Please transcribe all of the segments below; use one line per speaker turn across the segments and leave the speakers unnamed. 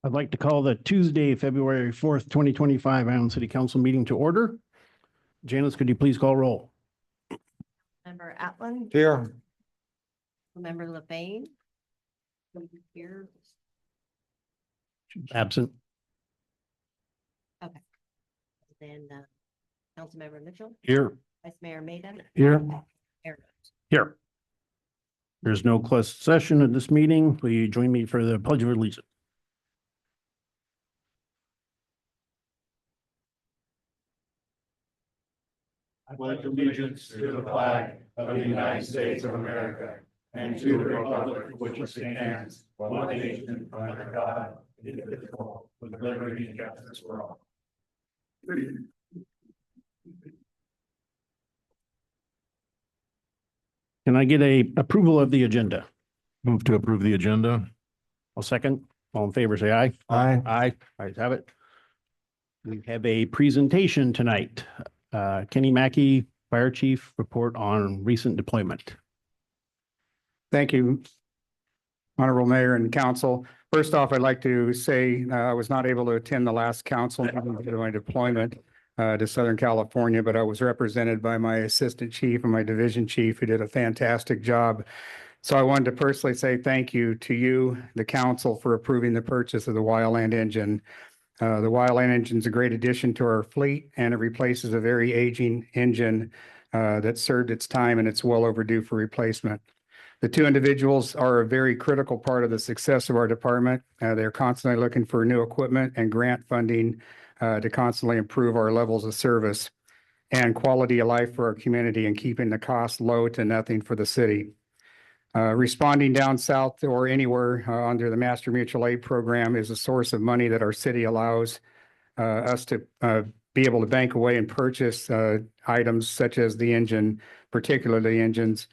I'd like to call the Tuesday, February 4th, 2025 Island City Council meeting to order. Janice, could you please call roll?
Member Atland,
Here.
member LaFane. Here,
Absent.
then Councilmember Mitchell,
Here.
Vice Mayor Maiden.
Here.
Mayor Rhodes.
Here. There's no closed session at this meeting. Will you join me for the Pledge of Allegiance?
I pledge allegiance to the flag of the United States of America and to the republic for which it stands, one nation under God, indivisible, with liberty and justice for all.
Can I get a approval of the agenda?
Move to approve the agenda.
I'll second. All in favor, say aye.
Aye.
Aye. Ayes have it. We have a presentation tonight. Kenny Mackey, Fire Chief, report on recent deployment.
Thank you, Honorable Mayor and Council. First off, I'd like to say I was not able to attend the last council meeting due to my deployment to Southern California, but I was represented by my Assistant Chief and my Division Chief, who did a fantastic job. So I wanted to personally say thank you to you, the council, for approving the purchase of the Wildland engine. The Wildland engine is a great addition to our fleet, and it replaces a very aging engine that served its time, and it's well overdue for replacement. The two individuals are a very critical part of the success of our department. They're constantly looking for new equipment and grant funding to constantly improve our levels of service and quality of life for our community and keeping the cost low to nothing for the city. Responding down south or anywhere under the Master Mutual Aid Program is a source of money that our city allows us to be able to bank away and purchase items such as the engine, particularly engines,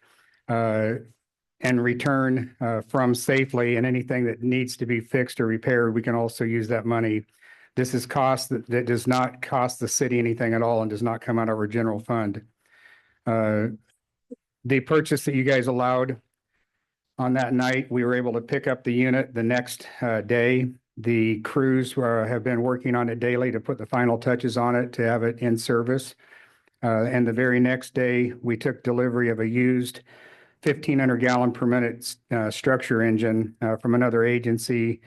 and return from safely, and anything that needs to be fixed or repaired, we can also use that money. This is cost that does not cost the city anything at all and does not come out of our general fund. The purchase that you guys allowed on that night, we were able to pick up the unit the next day. The crews have been working on it daily to put the final touches on it to have it in service. And the very next day, we took delivery of a used 1,500 gallon per minute structure engine from another agency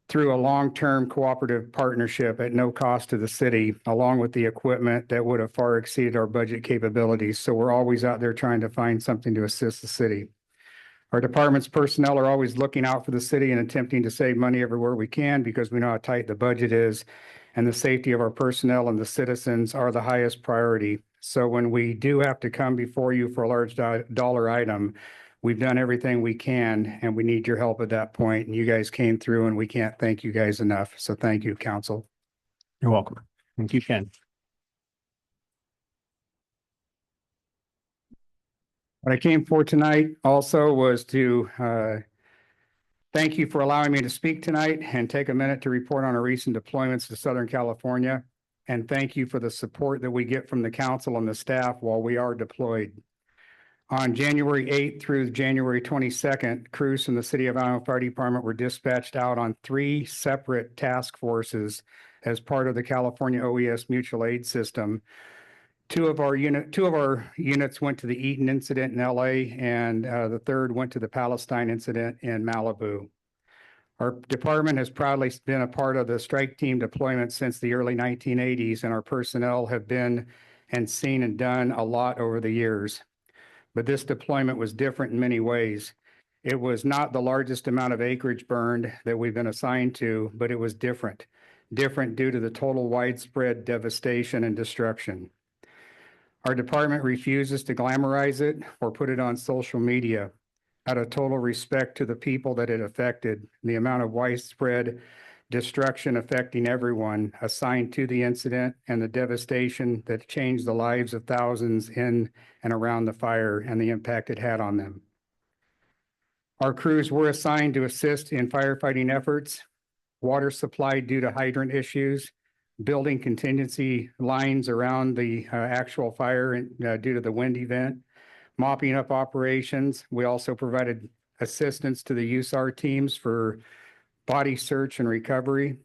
through a long-term cooperative partnership at no cost to the city, along with the equipment that would have far exceeded our budget capabilities. So we're always out there trying to find something to assist the city. Our department's personnel are always looking out for the city and attempting to save money everywhere we can because we know how tight the budget is, and the safety of our personnel and the citizens are the highest priority. So when we do have to come before you for a large dollar item, we've done everything we can, and we need your help at that point. And you guys came through, and we can't thank you guys enough. So thank you, Council.
You're welcome. Thank you, Ken.
What I came for tonight also was to thank you for allowing me to speak tonight and take a minute to report on our recent deployments to Southern California. And thank you for the support that we get from the council and the staff while we are deployed. On January 8th through January 22nd, crews from the City of Iowa Fire Department were dispatched out on 3 separate task forces as part of the California OES Mutual Aid System. Two of our units went to the Eaton incident in LA, and the third went to the Palestine incident in Malibu. Our department has proudly been a part of the strike team deployment since the early 1980s, and our personnel have been and seen and done a lot over the years. But this deployment was different in many ways. It was not the largest amount of acreage burned that we've been assigned to, but it was different due to the total widespread devastation and destruction. Our department refuses to glamorize it or put it on social media. Out of total respect to the people that it affected, the amount of widespread destruction affecting everyone assigned to the incident, and the devastation that changed the lives of thousands in and around the fire and the impact it had on them. Our crews were assigned to assist in firefighting efforts, water supply due to hydrant issues, building contingency lines around the actual fire due to the wind event, mopping up operations. We also provided assistance to the USAR teams for body search and recovery,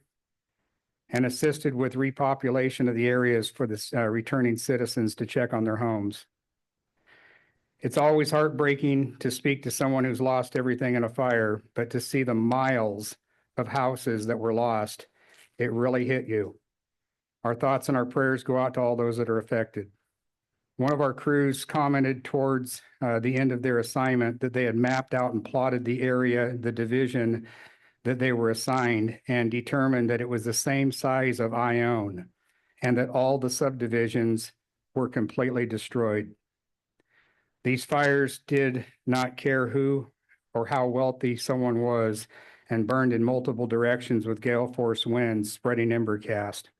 and assisted with repopulation of the areas for the returning citizens to check on their homes. It's always heartbreaking to speak to someone who's lost everything in a fire, but to see the miles of houses that were lost, it really hit you. Our thoughts and our prayers go out to all those that are affected. One of our crews commented towards the end of their assignment that they had mapped out and plotted the area, the division that they were assigned, and determined that it was the same size of Ione, and that all the subdivisions were completely destroyed. These fires did not care who or how wealthy someone was, and burned in multiple directions with gale force winds spreading ember cast.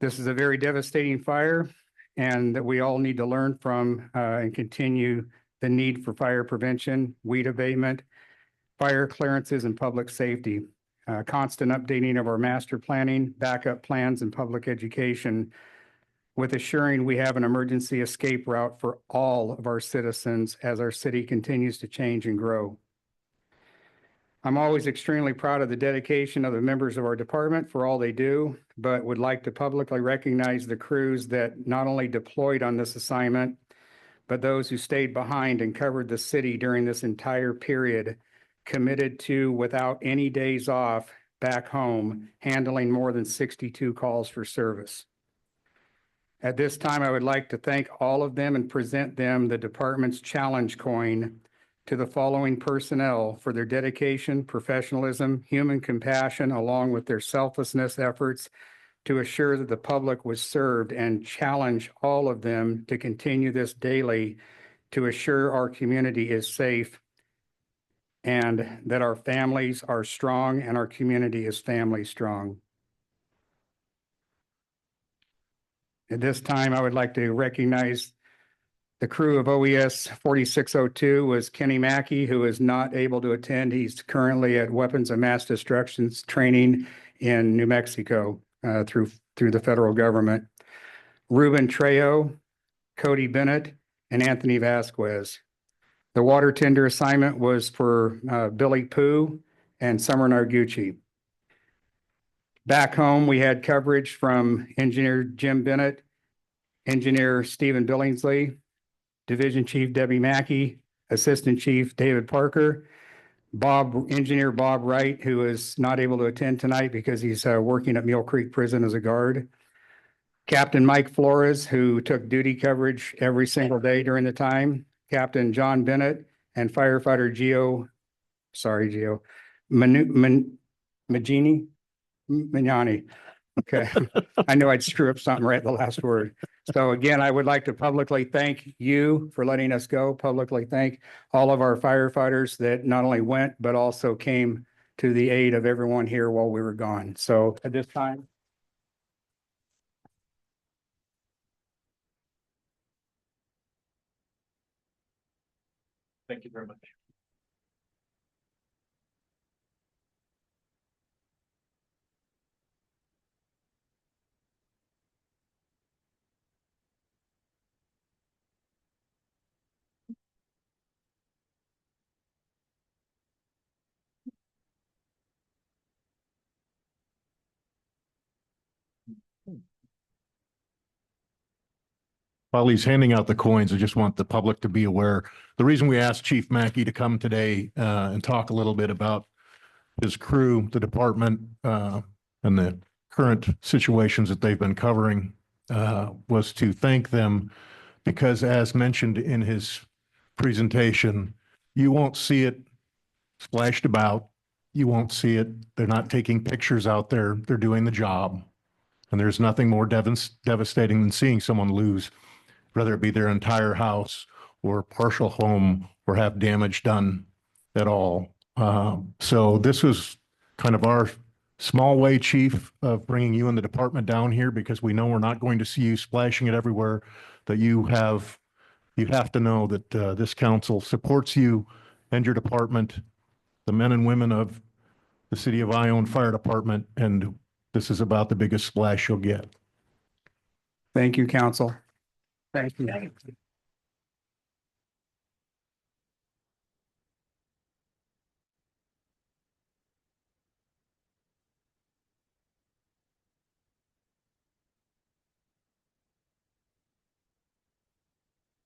This is a very devastating fire, and that we all need to learn from and continue the need for fire prevention, weed abatement, fire clearances, and public safety. Constant updating of our master planning, backup plans, and public education, with assuring we have an emergency escape route for all of our citizens as our city continues to change and grow. I'm always extremely proud of the dedication of the members of our department for all they do, but would like to publicly recognize the crews that not only deployed on this assignment, but those who stayed behind and covered the city during this entire period, committed to, without any days off, back home, handling more than 62 calls for service. At this time, I would like to thank all of them and present them the department's challenge coin to the following personnel for their dedication, professionalism, human compassion, along with their selflessness efforts to assure that the public was served, and challenge all of them to continue this daily to assure our community is safe and that our families are strong and our community is family strong. At this time, I would like to recognize the crew of OES 4602 was Kenny Mackey, who is not able to attend. He's currently at Weapons of Mass Destruction training in New Mexico through the federal government. Ruben Trejo, Cody Bennett, and Anthony Vasquez. The water tender assignment was for Billy Pooh and Summer Nargucci. Back home, we had coverage from Engineer Jim Bennett, Engineer Stephen Billingsley, Division Chief Debbie Mackey, Assistant Chief David Parker, Engineer Bob Wright, who is not able to attend tonight because he's working at Mule Creek Prison as a guard, Captain Mike Flores, who took duty coverage every single day during the time, Captain John Bennett, and firefighter Gio Mignani. Okay, I knew I'd screw up something right at the last word. So again, I would like to publicly thank you for letting us go, publicly thank all of our firefighters that not only went, but also came to the aid of everyone here while we were gone. So at this time,
Thank you very much.
While he's handing out the coins, I just want the public to be aware. The reason we asked Chief Mackey to come today and talk a little bit about his crew, the department, and the current situations that they've been covering was to thank them, because as mentioned in his presentation, you won't see it splashed about. You won't see it. They're not taking pictures out there. They're doing the job. And there's nothing more devastating than seeing someone lose, whether it be their entire house or partial home or have damage done at all. So this was kind of our small way, Chief, of bringing you and the department down here, because we know we're not going to see you splashing it everywhere, that you have to know that this council supports you and your department, the men and women of the City of Ione Fire Department, and this is about the biggest splash you'll get.
thank you, council. Thank you.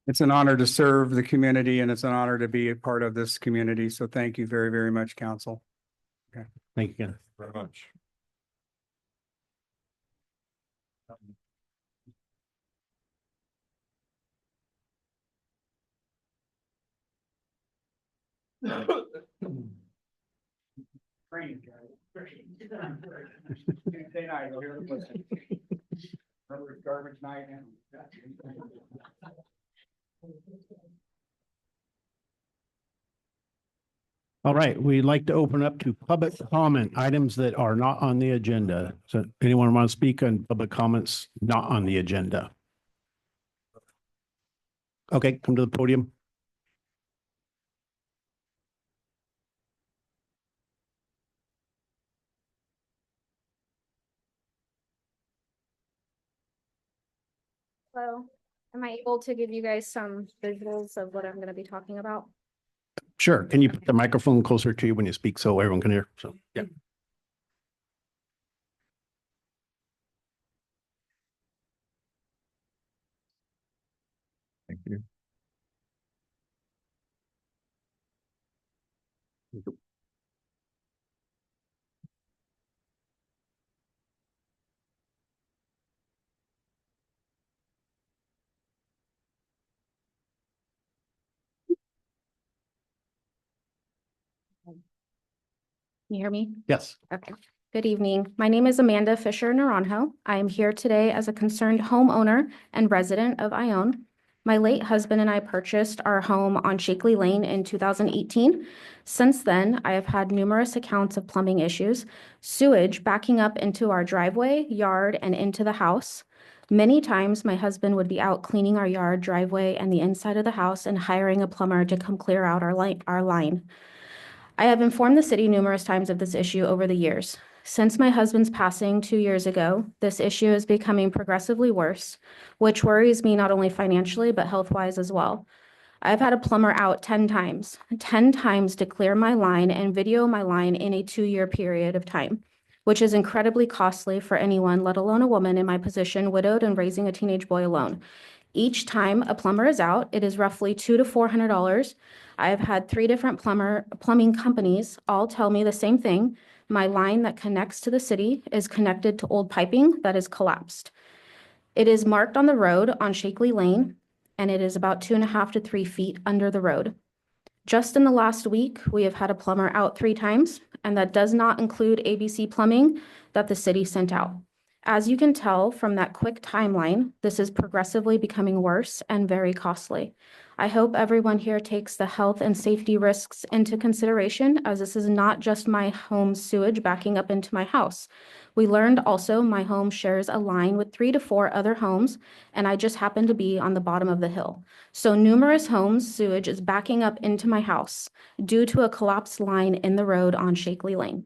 It's an honor to serve the community and it's an honor to be a part of this community. So thank you very, very much, council.
Thank you, Ken.
Very much.
Tuesday night, I'll hear the listen. Garbage night.
All right, we'd like to open up to public comment, items that are not on the agenda. So anyone want to speak on public comments not on the agenda? Okay, come to the podium.
Hello, am I able to give you guys some visuals of what I'm going to be talking about?
Sure. Can you put the microphone closer to you when you speak so everyone can hear? So, yeah.
Thank you.
Can you hear me?
Yes.
Okay. Good evening. My name is Amanda Fisher Naranjo. I am here today as a concerned homeowner and resident of Ione. My late husband and I purchased our home on Shakely Lane in 2018. Since then, I have had numerous accounts of plumbing issues, sewage backing up into our driveway, yard, and into the house. Many times, my husband would be out cleaning our yard, driveway, and the inside of the house and hiring a plumber to come clear out our line. I have informed the city numerous times of this issue over the years. Since my husband's passing 2 years ago, this issue is becoming progressively worse, which worries me not only financially, but health-wise as well. I've had a plumber out 10 times to clear my line and video my line in a 2-year period of time, which is incredibly costly for anyone, let alone a woman in my position, widowed and raising a teenage boy alone. Each time a plumber is out, it is roughly $200 to $400. I have had 3 different plumbing companies all tell me the same thing. My line that connects to the city is connected to old piping that is collapsed. It is marked on the road on Shakely Lane, and it is about 2.5 to 3 feet under the road. Just in the last week, we have had a plumber out 3 times, and that does not include ABC Plumbing that the city sent out. As you can tell from that quick timeline, this is progressively becoming worse and very costly. I hope everyone here takes the health and safety risks into consideration, as this is not just my home's sewage backing up into my house. We learned also my home shares a line with 3 to 4 other homes, and I just happen to be on the bottom of the hill. So numerous homes' sewage is backing up into my house due to a collapsed line in the road on Shakely Lane.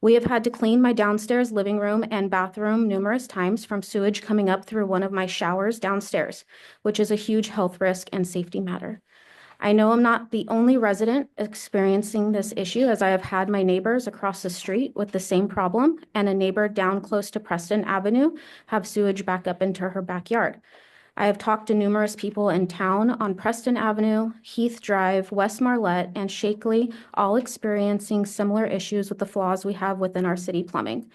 We have had to clean my downstairs living room and bathroom numerous times from sewage coming up through one of my showers downstairs, which is a huge health risk and safety matter. I know I'm not the only resident experiencing this issue, as I have had my neighbors across the street with the same problem, and a neighbor down close to Preston Avenue have sewage back up into her backyard. I have talked to numerous people in town on Preston Avenue, Heath Drive, West Marlette, and Shakely, all experiencing similar issues with the flaws we have within our city plumbing.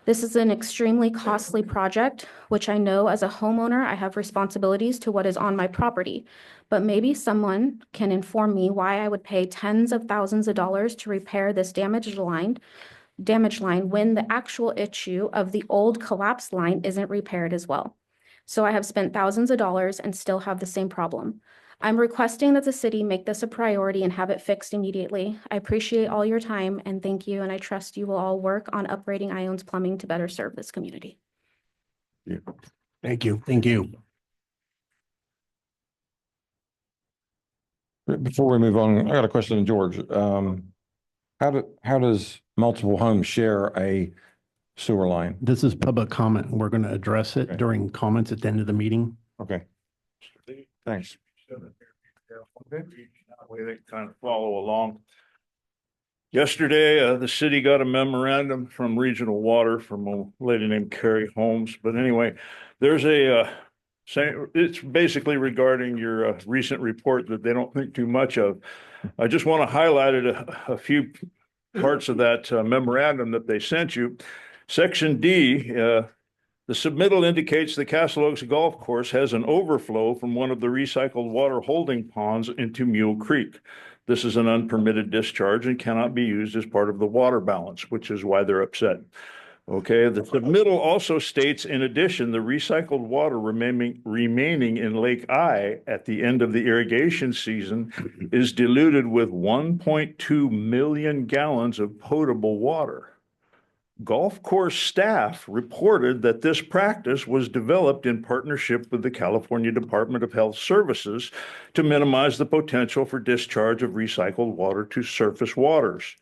This is an extremely costly project, which I know as a homeowner, I have responsibilities to what is on my property. But maybe someone can inform me why I would pay tens of thousands of dollars to repair this damaged line when the actual issue of the old collapsed line isn't repaired as well. So I have spent thousands of dollars and still have the same problem. I'm requesting that the city make this a priority and have it fixed immediately. I appreciate all your time and thank you, and I trust you will all work on upgrading Ione's plumbing to better serve this community.
Thank you. Thank you.
Before we move on, I got a question to George. How does multiple homes share a sewer line?
This is public comment. We're going to address it
Okay.
during comments at the end of the meeting.
Okay, thanks.
Way they kind of follow along. Yesterday, the city got a memorandum from Regional Water from a lady named Carrie Holmes. But anyway, there's a Same, it's basically regarding your recent report that they don't think too much of. I just want to highlight a few parts of that memorandum that they sent you. Section D, the submittal indicates the Castle Oaks Golf Course has an overflow from one of the recycled water holding ponds into Mule Creek. This is an unpermitted discharge and cannot be used as part of the water balance, which is why they're upset. Okay, the submittal also states, in addition, the recycled water remaining in Lake I at the end of the irrigation season is diluted with 1.2 million gallons of potable water. Golf course staff reported that this practice was developed in partnership with the California Department of Health Services to minimize the potential for discharge of recycled water to surface waters.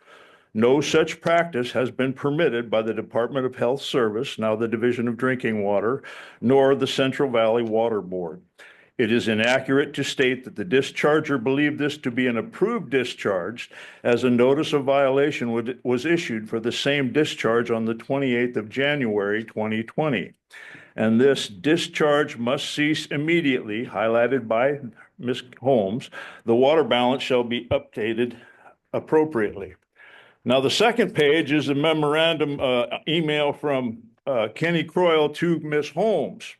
No such practice has been permitted by the Department of Health Service, now the Division of Drinking Water, nor the Central Valley Water Board. It is inaccurate to state that the discharger believed this to be an approved discharge, as a notice of violation was issued for the same discharge on the 28th of January, 2020. And this discharge must cease immediately, highlighted by Ms. Holmes. The water balance shall be updated appropriately. Now, the second page is a memorandum email from Kenny Croyle to Ms. Holmes.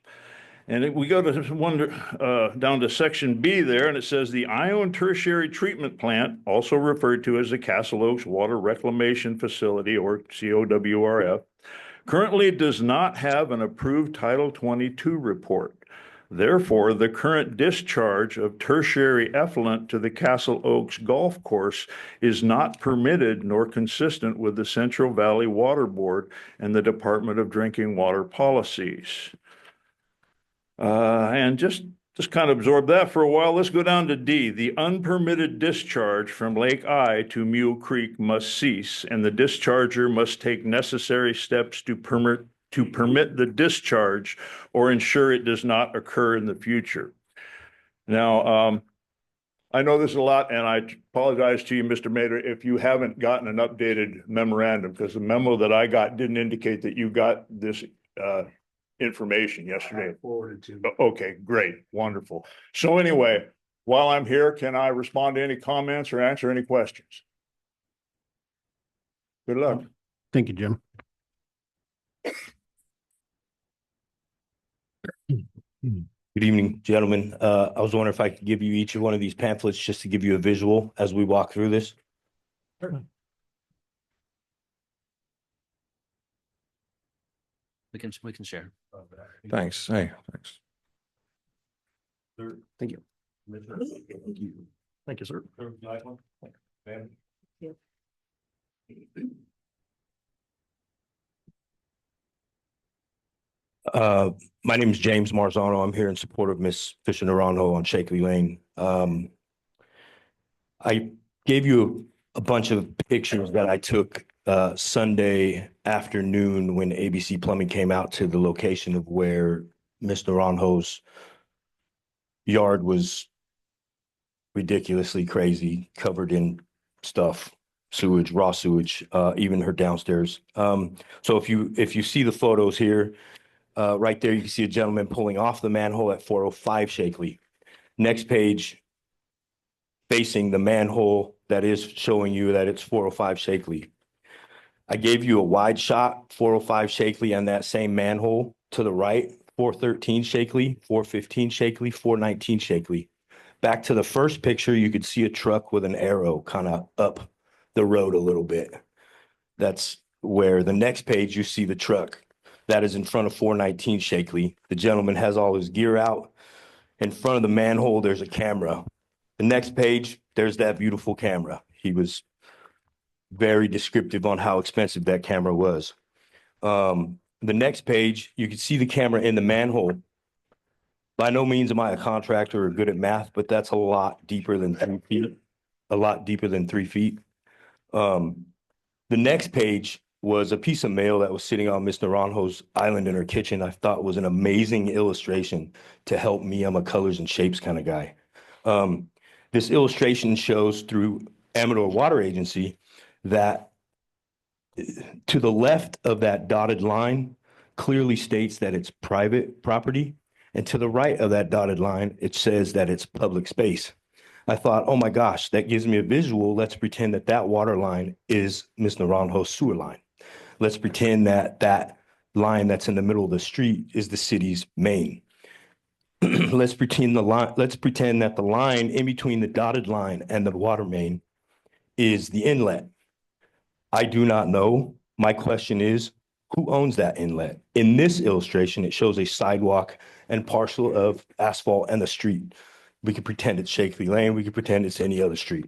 And we go to down to section B there, and it says the Ione Tertiary Treatment Plant, also referred to as the Castle Oaks Water Reclamation Facility, or COWRF, currently does not have an approved Title 22 report. Therefore, the current discharge of tertiary effluent to the Castle Oaks Golf Course is not permitted nor consistent with the Central Valley Water Board and the Department of Drinking Water policies. And just kind of absorb that for a while. Let's go down to D. The unpermitted discharge from Lake I to Mule Creek must cease, and the discharger must take necessary steps to permit the discharge or ensure it does not occur in the future. Now, I know there's a lot, and I apologize to you, Mr. Mayor, if you haven't gotten an updated memorandum, because the memo that I got didn't indicate that you got this information yesterday.
Forwarded to.
Okay, great, wonderful. So anyway, while I'm here, can I respond to any comments or answer any questions? Good luck.
Thank you, Jim.
Good evening, gentlemen. I was wondering if I could give you each of one of these pamphlets just to give you a visual as we walk through this.
We can share.
Thanks. Hey, thanks.
Thank you. Thank you, sir.
My name is James Marzano. I'm here in support of Miss Fisher Naranjo on Shakely Lane. I gave you a bunch of pictures that I took Sunday afternoon when ABC Plumbing came out to the location of where Miss Naranjo's yard was ridiculously crazy, covered in stuff, sewage, raw sewage, even her downstairs. So if you see the photos here, right there, you can see a gentleman pulling off the manhole at 405 Shakely. Next page, facing the manhole that is showing you that it's 405 Shakely. I gave you a wide shot, 405 Shakely, and that same manhole to the right, 413 Shakely, 415 Shakely, 419 Shakely. Back to the first picture, you could see a truck with an arrow kind of up the road a little bit. That's where the next page you see the truck. That is in front of 419 Shakely. The gentleman has all his gear out. In front of the manhole, there's a camera. The next page, there's that beautiful camera. He was very descriptive on how expensive that camera was. The next page, you can see the camera in the manhole. By no means am I a contractor or good at math, but that's a lot deeper than 3 feet. A lot deeper than 3 feet. The next page was a piece of mail that was sitting on Miss Naranjo's island in her kitchen. I thought was an amazing illustration to help me. I'm a colors and shapes kind of guy. This illustration shows through Amador Water Agency that to the left of that dotted line clearly states that it's private property. And to the right of that dotted line, it says that it's public space. I thought, oh my gosh, that gives me a visual. Let's pretend that that water line is Ms. Naranjo's sewer line. Let's pretend that that line that's in the middle of the street is the city's main. Let's pretend that the line in between the dotted line and the water main is the inlet. I do not know. My question is, who owns that inlet? In this illustration, it shows a sidewalk and parcel of asphalt and the street. We could pretend it's Shakely Lane. We could pretend it's any other street.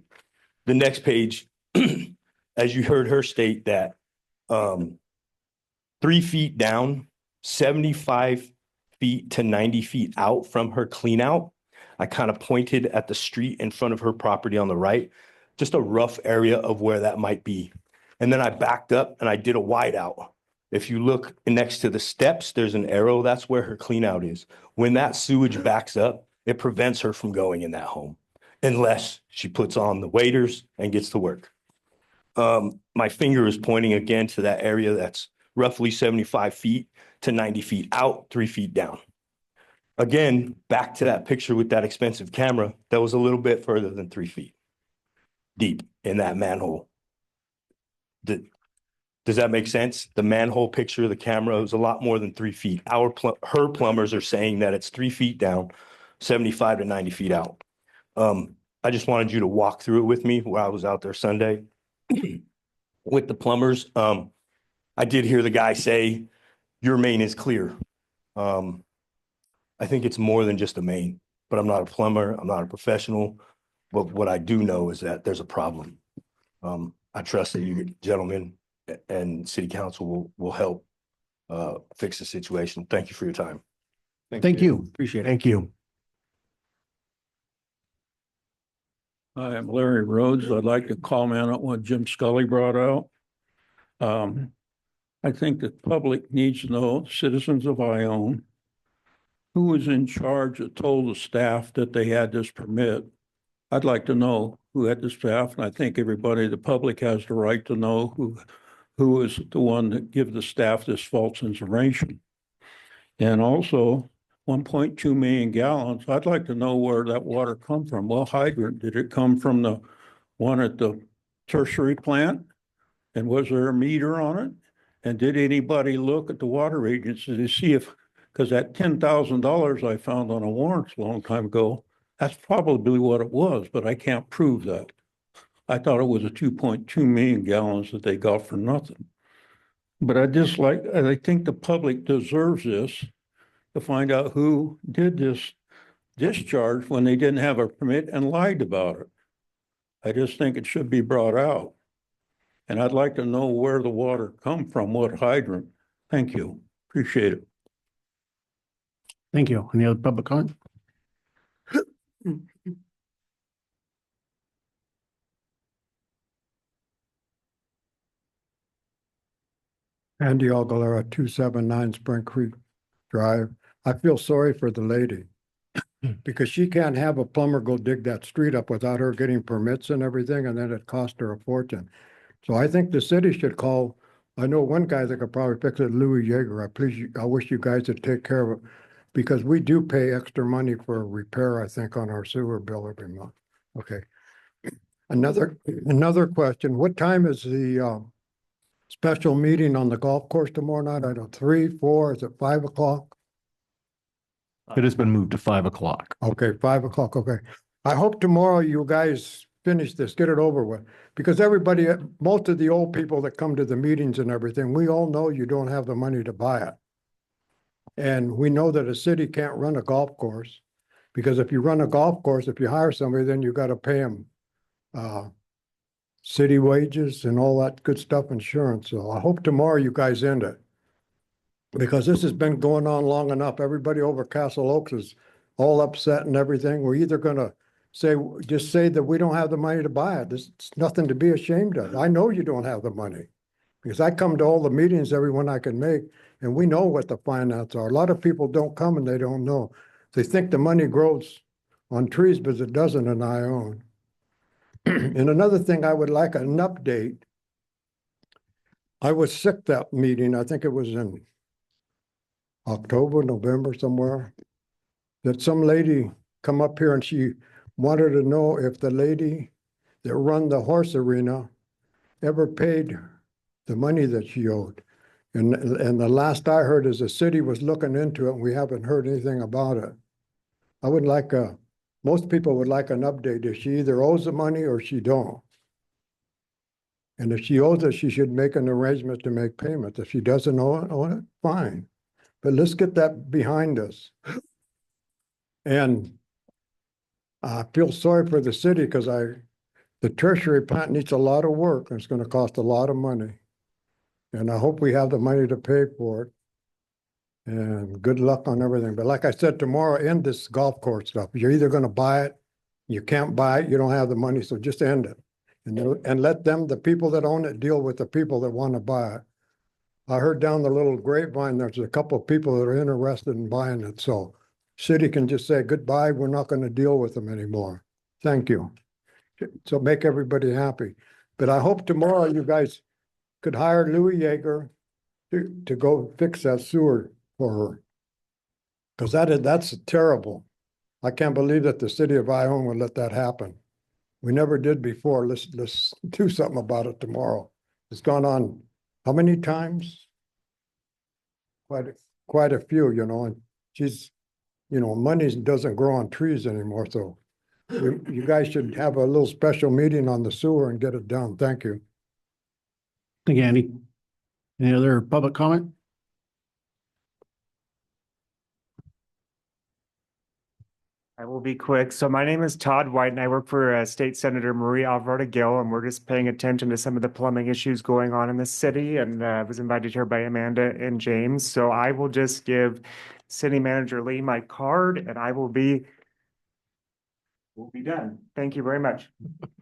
The next page, as you heard her state that 3 feet down, 75 feet to 90 feet out from her clean out, I kind of pointed at the street in front of her property on the right, just a rough area of where that might be. And then I backed up and I did a wide out. If you look next to the steps, there's an arrow. That's where her clean out is. When that sewage backs up, it prevents her from going in that home unless she puts on the waders and gets to work. My finger is pointing again to that area that's roughly 75 feet to 90 feet out, 3 feet down. Again, back to that picture with that expensive camera, that was a little bit further than 3 feet deep in that manhole. Does that make sense? The manhole picture of the camera was a lot more than 3 feet. Her plumbers are saying that it's 3 feet down, 75 to 90 feet out. I just wanted you to walk through it with me while I was out there Sunday with the plumbers. I did hear the guy say, your main is clear. I think it's more than just a main, but I'm not a plumber. I'm not a professional. But what I do know is that there's a problem. I trust that you gentlemen and city council will help fix the situation. Thank you for your time.
Thank you. Appreciate it. Thank you.
Hi, I'm Larry Rhodes. I'd like to comment on what Jim Scully brought out. I think the public needs to know, citizens of Ione, who was in charge that told the staff that they had this permit. I'd like to know who had the staff, and I think everybody, the public has the right to know who is the one that give the staff this false information. And also, 1.2 million gallons, I'd like to know where that water come from. Well, hydrant, did it come from the one at the tertiary plant? And was there a meter on it? And did anybody look at the water agency to see if, because that $10,000 I found on a warrant a long time ago, that's probably what it was, but I can't prove that. I thought it was a 2.2 million gallons that they got for nothing. But I think the public deserves this, to find out who did this discharge when they didn't have a permit and lied about it. I just think it should be brought out. And I'd like to know where the water come from, what hydrant. Thank you. Appreciate it.
Thank you. Any other public comment?
Andy Aguilera, 279 Spring Creek Drive. I feel sorry for the lady because she can't have a plumber go dig that street up without her getting permits and everything, and then it cost her a fortune. So I think the city should call, I know one guy that could probably fix it, Louis Yeager. I wish you guys would take care of it because we do pay extra money for repair, I think, on our sewer bill every month. Okay. Another question. What time is the special meeting on the golf course tomorrow night? I don't, 3, 4, is it 5 o'clock?
It has been moved to 5 o'clock.
Okay, 5 o'clock, okay. I hope tomorrow you guys finish this, get it over with. Because everybody, most of the old people that come to the meetings and everything, we all know you don't have the money to buy it. And we know that a city can't run a golf course. Because if you run a golf course, if you hire somebody, then you got to pay them city wages and all that good stuff, insurance. So I hope tomorrow you guys end it. Because this has been going on long enough. Everybody over Castle Oaks is all upset and everything. We're either gonna just say that we don't have the money to buy it. There's nothing to be ashamed of. I know you don't have the money. Because I come to all the meetings, everyone I can make, and we know what the finances are. A lot of people don't come and they don't know. They think the money grows on trees, but it doesn't in Ione. And another thing, I would like an update. I was sick that meeting. I think it was in October, November, somewhere. that some lady come up here and she wanted to know if the lady that run the horse arena ever paid the money that she owed. And the last I heard is the city was looking into it and we haven't heard anything about it. I would like most people would like an update if she either owes the money or she don't. And if she owes it, she should make an arrangement to make payment. If she doesn't owe it, fine. But let's get that behind us. And I feel sorry for the city because the tertiary plant needs a lot of work and it's going to cost a lot of money. And I hope we have the money to pay for it. And good luck on everything. But like I said, tomorrow, end this golf course stuff. You're either going to buy it, you can't buy it, you don't have the money, so just end it. And let them, the people that own it, deal with the people that want to buy it. I heard down the little grapevine, there's a couple of people that are interested in buying it. So city can just say goodbye. We're not going to deal with them anymore. Thank you. So make everybody happy. But I hope tomorrow you guys could hire Louis Yeager to go fix that sewer for her. Because that's terrible. I can't believe that the city of Ione would let that happen. We never did before. Let's do something about it tomorrow. It's gone on how many times? Quite a few, you know, and she's, you know, money doesn't grow on trees anymore. So you guys should have a little special meeting on the sewer and get it done. Thank you.
Thank you, Andy. Any other public comment?
I will be quick. So my name is Todd White and I work for State Senator Marie Alvarado Gill, and we're just paying attention to some of the plumbing issues going on in the city, and was invited here by Amanda and James. So I will just give City Manager Lee my card and we'll be done. Thank you very much.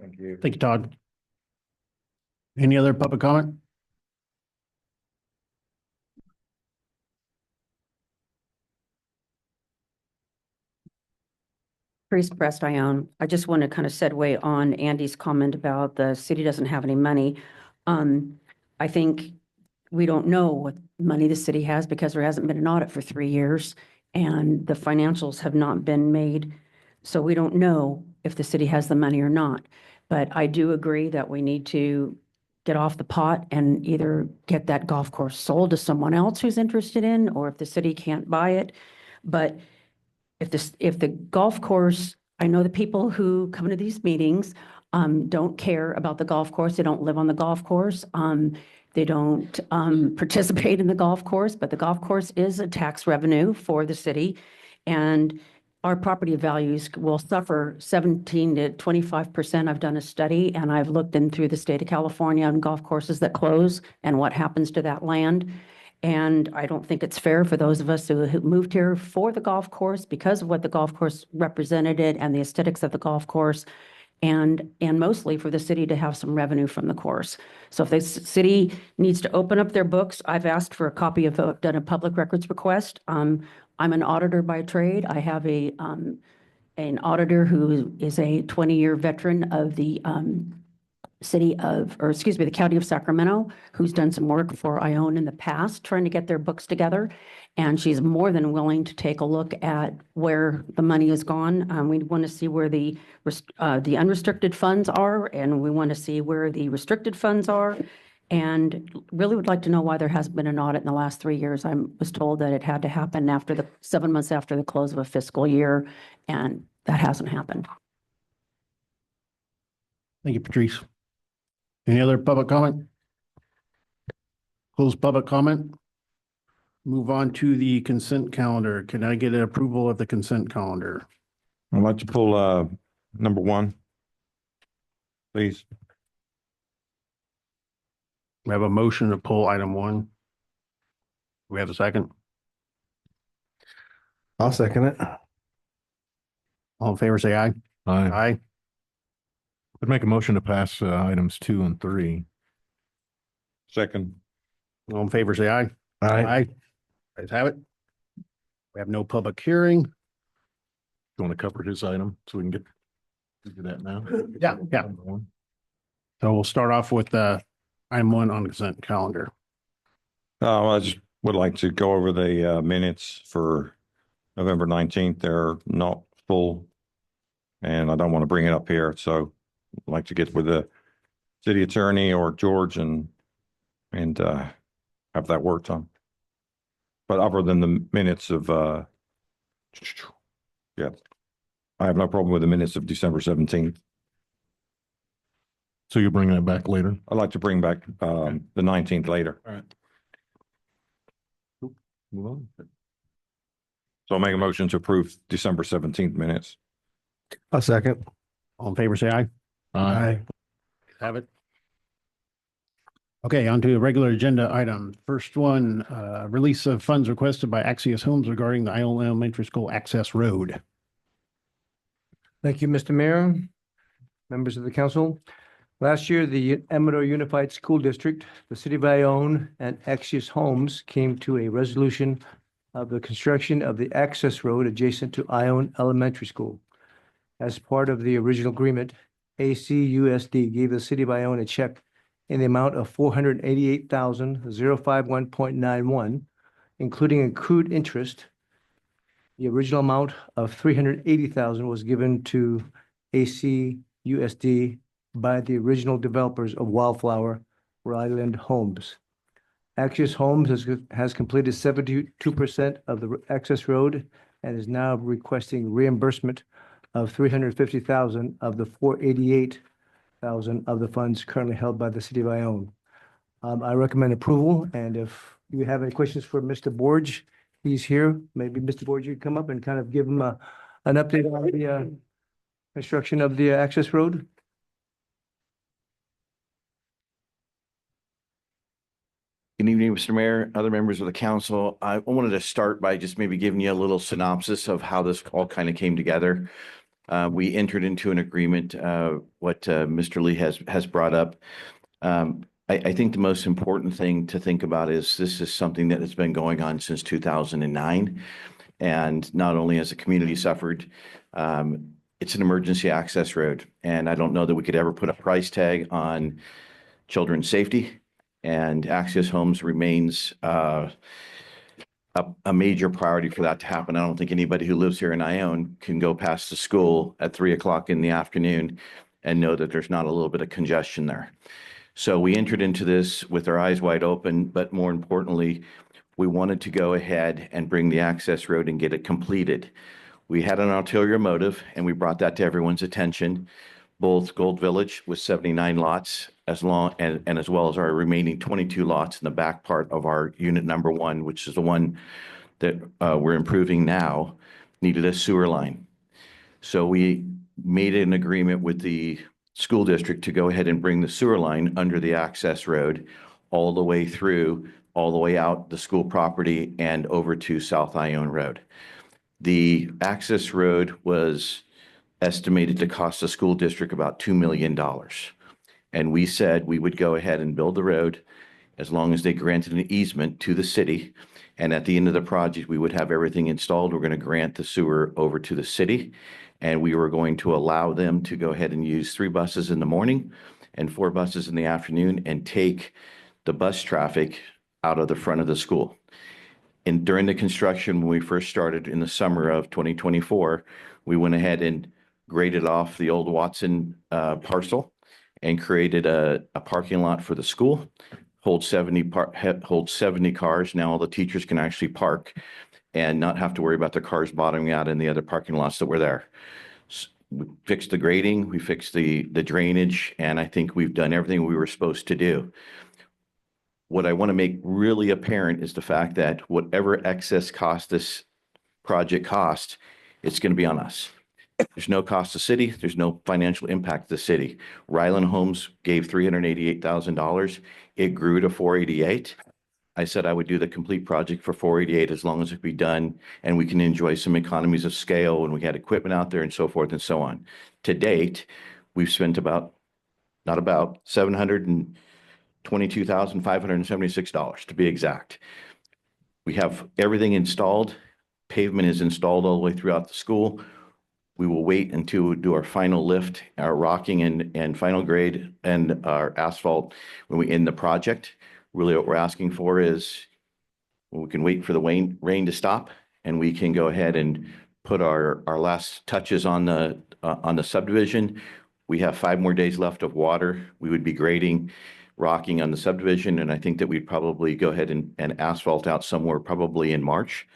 Thank you.
Thank you, Todd. Any other public comment?
Priest Pressed Ione. I just want to kind of segue on Andy's comment about the city doesn't have any money. I think we don't know what money the city has because there hasn't been an audit for 3 years and the financials have not been made. So we don't know if the city has the money or not. But I do agree that we need to get off the pot and either get that golf course sold to someone else who's interested in, or if the city can't buy it. But if the golf course, I know the people who come to these meetings don't care about the golf course. They don't live on the golf course. They don't participate in the golf course, but the golf course is a tax revenue for the city. And our property values will suffer 17 to 25%. I've done a study and I've looked in through the state of California on golf courses that close and what happens to that land. And I don't think it's fair for those of us who moved here for the golf course because of what the golf course represented and the aesthetics of the golf course, and mostly for the city to have some revenue from the course. So if the city needs to open up their books, I've asked for a copy of, done a public records request. I'm an auditor by trade. I have an auditor who is a 20-year veteran of the the county of Sacramento, who's done some work for Ione in the past, trying to get their books together. And she's more than willing to take a look at where the money has gone. We want to see where the unrestricted funds are, and we want to see where the restricted funds are. And really would like to know why there hasn't been an audit in the last 3 years. I was told that it had to happen after 7 months after the close of a fiscal year, and that hasn't happened.
Thank you, Patrice. Any other public comment? Close public comment. Move on to the consent calendar. Can I get an approval of the consent calendar?
I'd like to pull number 1, please.
We have a motion to pull item 1. We have a second.
I'll second it.
All in favor, say aye.
I
Aye.
would make a motion to pass items 2 and 3.
Second.
All in favor, say aye.
Aye.
Guys have it. We have no public hearing.
You want to cover his item so we can get do that now?
Yeah. So we'll start off with item 1 on the consent calendar.
I just would like to go over the minutes for November 19th. They're not full. And I don't want to bring it up here, so I'd like to get with the city attorney or George and have that worked on. But other than the minutes of, yeah, I have no problem with the minutes of December 17th.
So you're bringing it back later?
I'd like to bring back the 19th later.
All right. Move on.
So I'll make a motion to approve December 17th minutes.
A second. All in favor, say aye.
Aye.
Have it. Okay, on to the regular agenda item. First one, release of funds requested by Axios Homes regarding the Ione Elementary School access road.
Thank you, Mr. Mayor, members of the council. Last year, the Amador Unified School District, the City of Ione, and Axios Homes came to a resolution of the construction of the access road adjacent to Ione Elementary School. As part of the original agreement, ACUSD gave the City of Ione a check in the amount of $488,051.91, including accrued interest. The original amount of $380,000 was given to ACUSD by the original developers of Wildflower Ryland Homes. Axios Homes has completed 72% of the access road and is now requesting reimbursement of $350,000 of the $488,000 of the funds currently held by the City of Ione. I recommend approval, and if you have any questions for Mr. Borge, he's here. Maybe Mr. Borge, you come up and kind of give him an update on the construction of the access road.
Good evening, Mr. Mayor, other members of the council. I wanted to start by just maybe giving you a little synopsis of how this all kind of came together. We entered into an agreement, what Mr. Lee has brought up. I think the most important thing to think about is this is something that has been going on since 2009. And not only has the community suffered, it's an emergency access road. And I don't know that we could ever put a price tag on children's safety. And Axios Homes remains a major priority for that to happen. I don't think anybody who lives here in Ione can go past the school at 3 o'clock in the afternoon and know that there's not a little bit of congestion there. So we entered into this with our eyes wide open, but more importantly, we wanted to go ahead and bring the access road and get it completed. We had an ulterior motive, and we brought that to everyone's attention. Both Gold Village with 79 lots as well as our remaining 22 lots in the back part of our unit number 1, which is the one that we're improving now, needed a sewer line. So we made an agreement with the school district to go ahead and bring the sewer line under the access road all the way through, all the way out the school property and over to South Ione Road. The access road was estimated to cost the school district about $2 million. And we said we would go ahead and build the road as long as they granted an easement to the city. And at the end of the project, we would have everything installed. We're going to grant the sewer over to the city. And we were going to allow them to go ahead and use 3 buses in the morning and 4 buses in the afternoon and take the bus traffic out of the front of the school. And during the construction, when we first started in the summer of 2024, we went ahead and graded off the old Watson parcel and created a parking lot for the school. Holds 70 cars. Now all the teachers can actually park and not have to worry about their cars bottoming out in the other parking lots that were there. We fixed the grading, we fixed the drainage, and I think we've done everything we were supposed to do. What I want to make really apparent is the fact that whatever excess cost this project cost, it's going to be on us. There's no cost to city. There's no financial impact to the city. Ryland Homes gave $388,000. It grew to $488,000. I said I would do the complete project for $488,000 as long as it could be done and we can enjoy some economies of scale when we had equipment out there and so forth and so on. To date, we've spent $722,576 to be exact. We have everything installed. Pavement is installed all the way throughout the school. We will wait until we do our final lift, our rocking and final grade and our asphalt when we end the project. Really what we're asking for is we can wait for the rain to stop and we can go ahead and put our last touches on the subdivision. We have 5 more days left of water. We would be grading, rocking on the subdivision, and I think that we'd probably go ahead and asphalt out somewhere probably in March.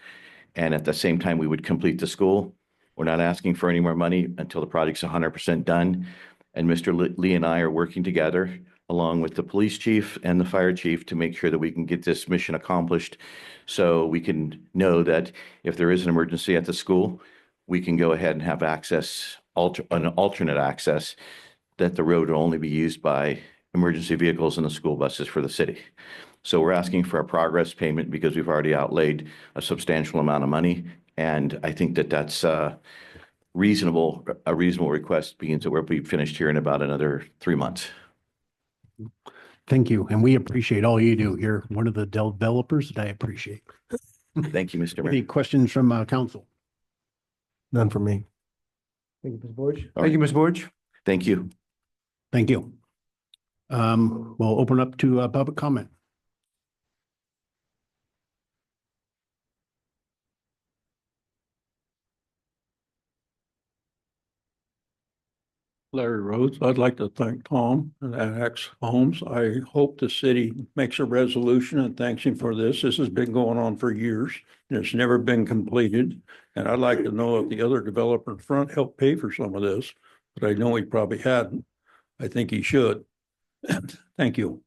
And at the same time, we would complete the school. We're not asking for any more money until the project's 100% done. And Mr. Lee and I are working together along with the police chief and the fire chief to make sure that we can get this mission accomplished. So we can know that if there is an emergency at the school, we can go ahead and have access, an alternate access, that the road will only be used by emergency vehicles and the school buses for the city. So we're asking for a progress payment because we've already outlaid a substantial amount of money. And I think that that's a reasonable request, being that we'll be finished here in about another 3 months.
Thank you. And we appreciate all you do. You're one of the developers that I appreciate.
Thank you, Mr. Mayor.
Any questions from council?
None from me. Thank you, Ms. Borge. Thank you, Ms. Borge.
Thank you.
Thank you. We'll open up to public comment.
Larry Rhodes. I'd like to thank Tom and Annex Homes. I hope the city makes a resolution and thanks him for this. This has been going on for years and it's never been completed. And I'd like to know if the other developer in front helped pay for some of this, but I know he probably hadn't. I think he should. Thank you.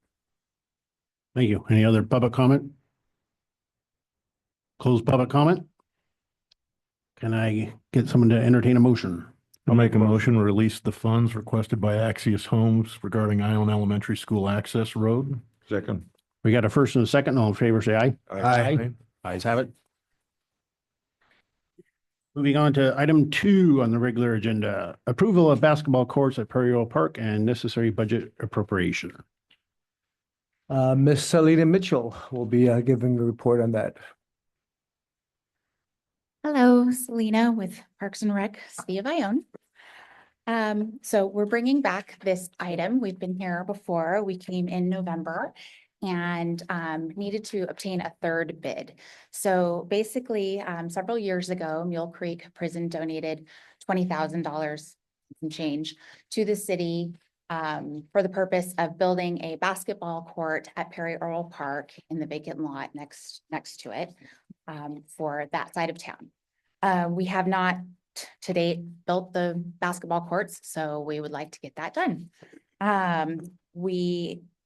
Thank you. Any other public comment? Close public comment? Can I get someone to entertain a motion?
I'll make a motion to release the funds requested by Axios Homes regarding Ione Elementary School Access Road.
Second.
We got a first and a second. All in favor, say aye.
Aye.
Ayes have it. Moving on to item 2 on the regular agenda, approval of basketball courts at Prairie Oil Park and necessary budget appropriation.
Miss Selena Mitchell will be giving a report on that.
Hello, Selena with Parks and Rec, City of Ione. So we're bringing back this item. We've been here before. We came in November and needed to obtain a third bid. So basically, several years ago, Mule Creek Prison donated $20,000 and change to the city for the purpose of building a basketball court at Perry Earl Park in the vacant lot next to it for that side of town. We have not to date built the basketball courts, so we would like to get that done.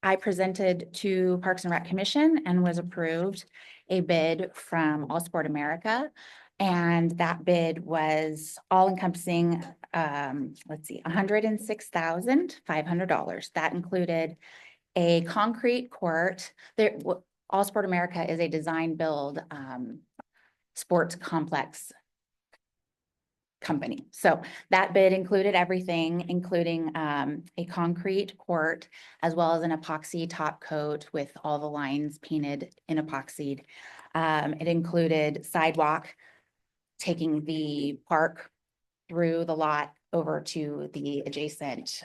I presented to Parks and Rec Commission and was approved a bid from All Sport America. And that bid was all encompassing, $106,500. That included a concrete court. All Sport America is a design build sports complex company. So that bid included everything, including a concrete court, as well as an epoxy top coat with all the lines painted in epoxied. It included sidewalk, taking the park through the lot over to the adjacent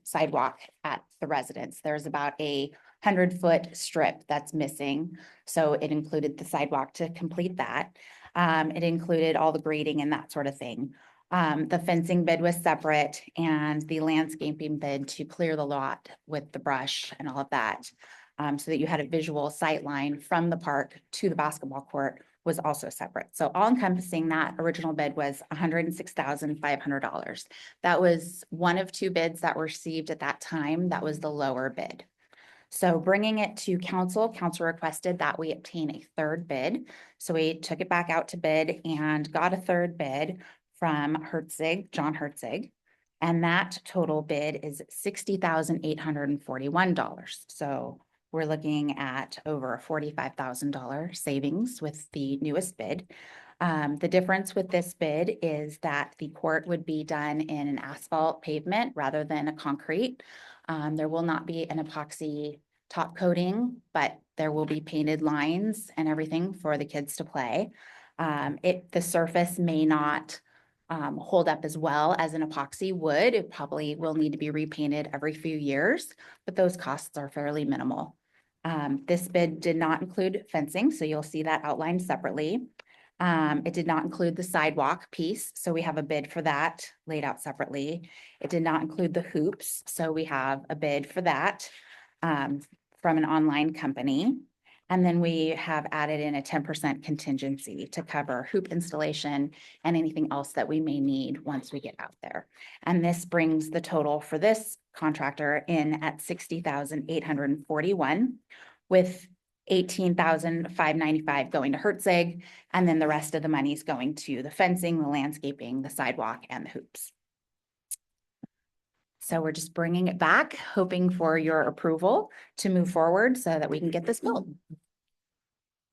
sidewalk at the residence. There's about a 100-foot strip that's missing. So it included the sidewalk to complete that. It included all the grading and that sort of thing. The fencing bid was separate, and the landscaping bid to clear the lot with the brush and all of that, so that you had a visual sight line from the park to the basketball court was also separate. So all encompassing, that original bid was $106,500. That was one of 2 bids that were received at that time. That was the lower bid. So bringing it to council, council requested that we obtain a third bid. So we took it back out to bid and got a third bid from Herzig, John Herzig. And that total bid is $60,841. So we're looking at over a $45,000 savings with the newest bid. The difference with this bid is that the court would be done in an asphalt pavement rather than a concrete. There will not be an epoxy top coating, but there will be painted lines and everything for the kids to play. The surface may not hold up as well as an epoxy would. It probably will need to be repainted every few years, but those costs are fairly minimal. This bid did not include fencing, so you'll see that outlined separately. It did not include the sidewalk piece, so we have a bid for that laid out separately. It did not include the hoops, so we have a bid for that from an online company. And then we have added in a 10% contingency to cover hoop installation and anything else that we may need once we get out there. And this brings the total for this contractor in at $60,841, with $18,595 going to Herzig, and then the rest of the money is going to the fencing, the landscaping, the sidewalk, and the hoops. So we're just bringing it back, hoping for your approval to move forward so that we can get this built.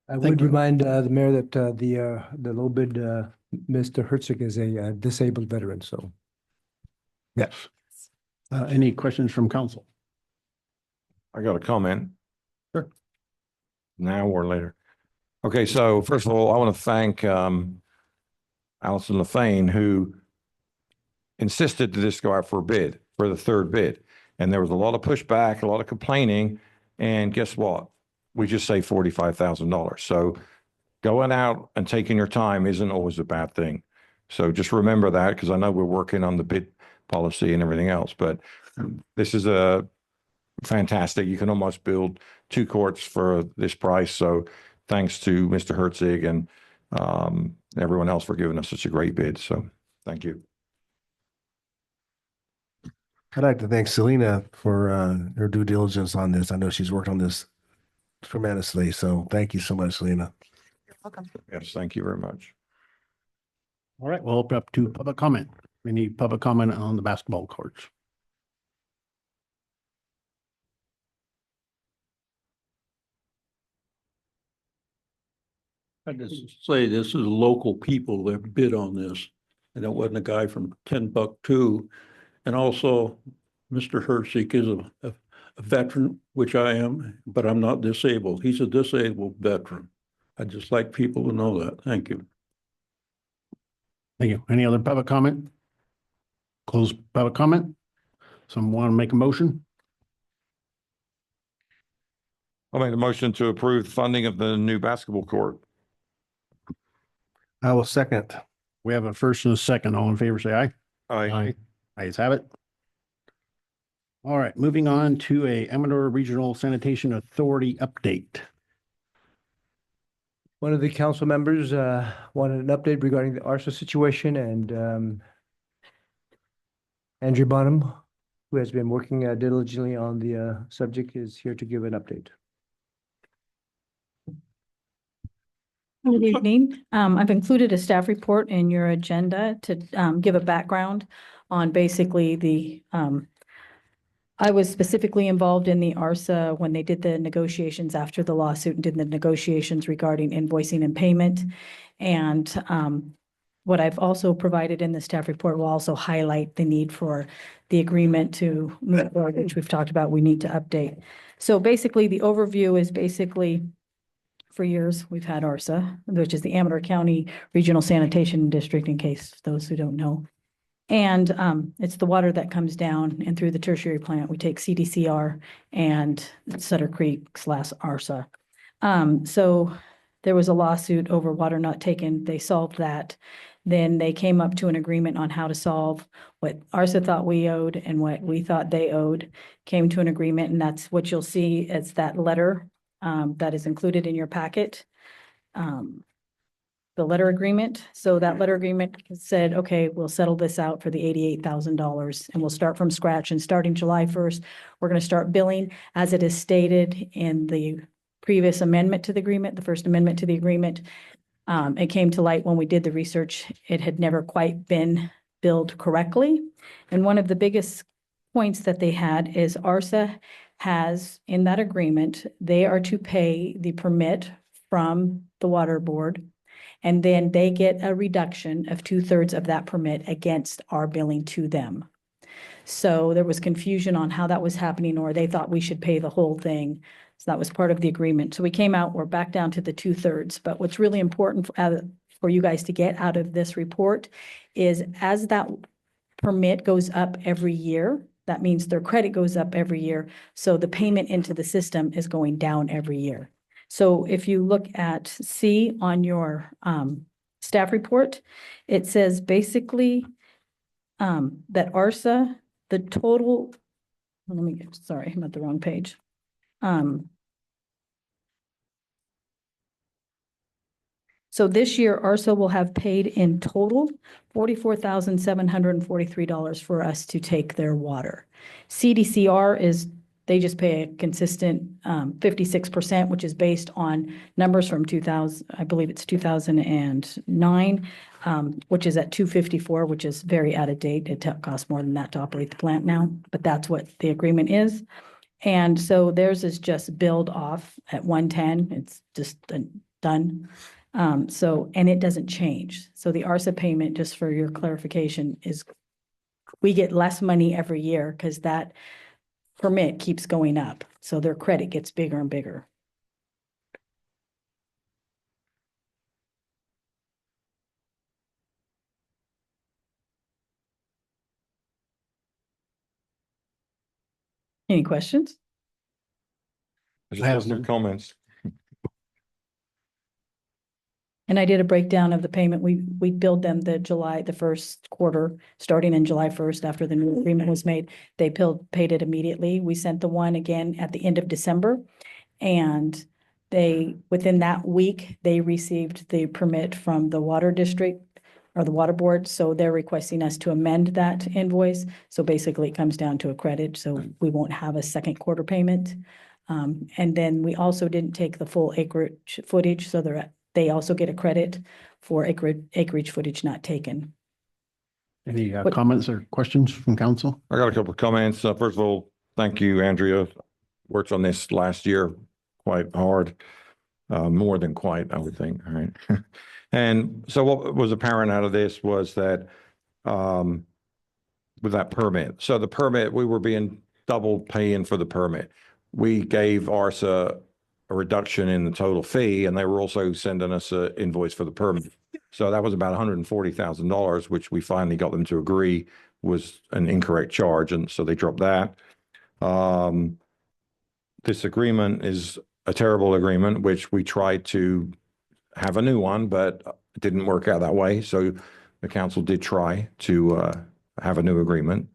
I would remind the mayor that the low bid, Mr. Herzig is a disabled veteran, so.
Yes. Any questions from council?
I got a comment.
Sure.
Now or later. Okay, so first of all, I want to thank Allison LaFane, who insisted that this go out for a bid, for the third bid. And there was a lot of pushback, a lot of complaining, and guess what? We just saved $45,000. So going out and taking your time isn't always a bad thing. So just remember that, because I know we're working on the bid policy and everything else, but this is a fantastic. You can almost build 2 courts for this price. So thanks to Mr. Herzig and everyone else for giving us such a great bid. So thank you.
I'd like to thank Selena for her due diligence on this. I know she's worked on this tremendously. So thank you so much, Selena.
You're welcome.
Yes, thank you very much.
All right, we'll open up to public comment. Any public comment on the basketball courts?
I just say this is local people that bid on this, and it wasn't a guy from Timbuktu. And also, Mr. Herzig is a veteran, which I am, but I'm not disabled. He's a disabled veteran. I'd just like people to know that. Thank you.
Thank you. Any other public comment? Close public comment. Someone want to make a motion?
I'll make the motion to approve the funding of the new basketball court.
I will second.
We have a first and a second. All in favor, say aye.
Aye.
Ayes have it. All right, moving on to a Amador Regional Sanitation Authority update.
One of the council members wanted an update regarding the ARSA situation, and Andrew Bonham, who has been working diligently on the subject, is here to give an update.
Good evening. I've included a staff report in your agenda to give a background on basically the I was specifically involved in the ARSA when they did the negotiations after the lawsuit and did the negotiations regarding invoicing and payment. And what I've also provided in the staff report will also highlight the need for the agreement to move forward, which we've talked about, we need to update. So basically, the overview is basically, for years, we've had ARSA, which is the Amador County Regional Sanitation District, in case those who don't know. And it's the water that comes down and through the tertiary plant. We take CDCR and Sutter Creek / ARSA. So there was a lawsuit over water not taken. They solved that. Then they came up to an agreement on how to solve what ARSA thought we owed and what we thought they owed, came to an agreement, and that's what you'll see as that letter that is included in your packet. The letter agreement. So that letter agreement said, okay, we'll settle this out for the $88,000 and we'll start from scratch. And starting July 1st, we're going to start billing as it is stated in the previous amendment to the agreement, the first amendment to the agreement. It came to light when we did the research. It had never quite been billed correctly. And one of the biggest points that they had is ARSA has in that agreement, they are to pay the permit from the water board. And then they get a reduction of 2/3 of that permit against our billing to them. So there was confusion on how that was happening, or they thought we should pay the whole thing. So that was part of the agreement. So we came out, we're back down to the 2/3. But what's really important for you guys to get out of this report is as that permit goes up every year, that means their credit goes up every year. So the payment into the system is going down every year. So if you look at C on your staff report. It says basically that ARSA, the total, let me get, sorry, I'm at the wrong page. So this year ARSA will have paid in total $44,743 for us to take their water. CDCR is, they just pay a consistent 56%, which is based on numbers from 2000, I believe it's 2009, which is at 254, which is very out of date. It costs more than that to operate the plant now, but that's what the agreement is. And so theirs is just billed off at 110. It's just done. So, and it doesn't change. So the ARSA payment, just for your clarification, is we get less money every year because that permit keeps going up. So their credit gets bigger and bigger. Any questions?
I just have some comments.
And I did a breakdown of the payment. We billed them the first quarter, starting in July 1st after the new agreement was made. They paid it immediately. We sent the one again at the end of December. And within that week, they received the permit from the water district or the water board. So they're requesting us to amend that invoice. So basically it comes down to a credit. So we won't have a second quarter payment. And then we also didn't take the full acreage footage. So they also get a credit for acreage footage not taken.
Any comments or questions from council?
I got a couple of comments. First of all, thank you, Andrea. Worked on this last year quite hard, more than quite, I would think. All right. And so what was apparent out of this was that with that permit. So the permit, we were being double paying for the permit. We gave ARSA a reduction in the total fee, and they were also sending us an invoice for the permit. So that was about $140,000, which we finally got them to agree was an incorrect charge, and so they dropped that. This agreement is a terrible agreement, which we tried to have a new one, but it didn't work out that way. So the council did try to have a new agreement.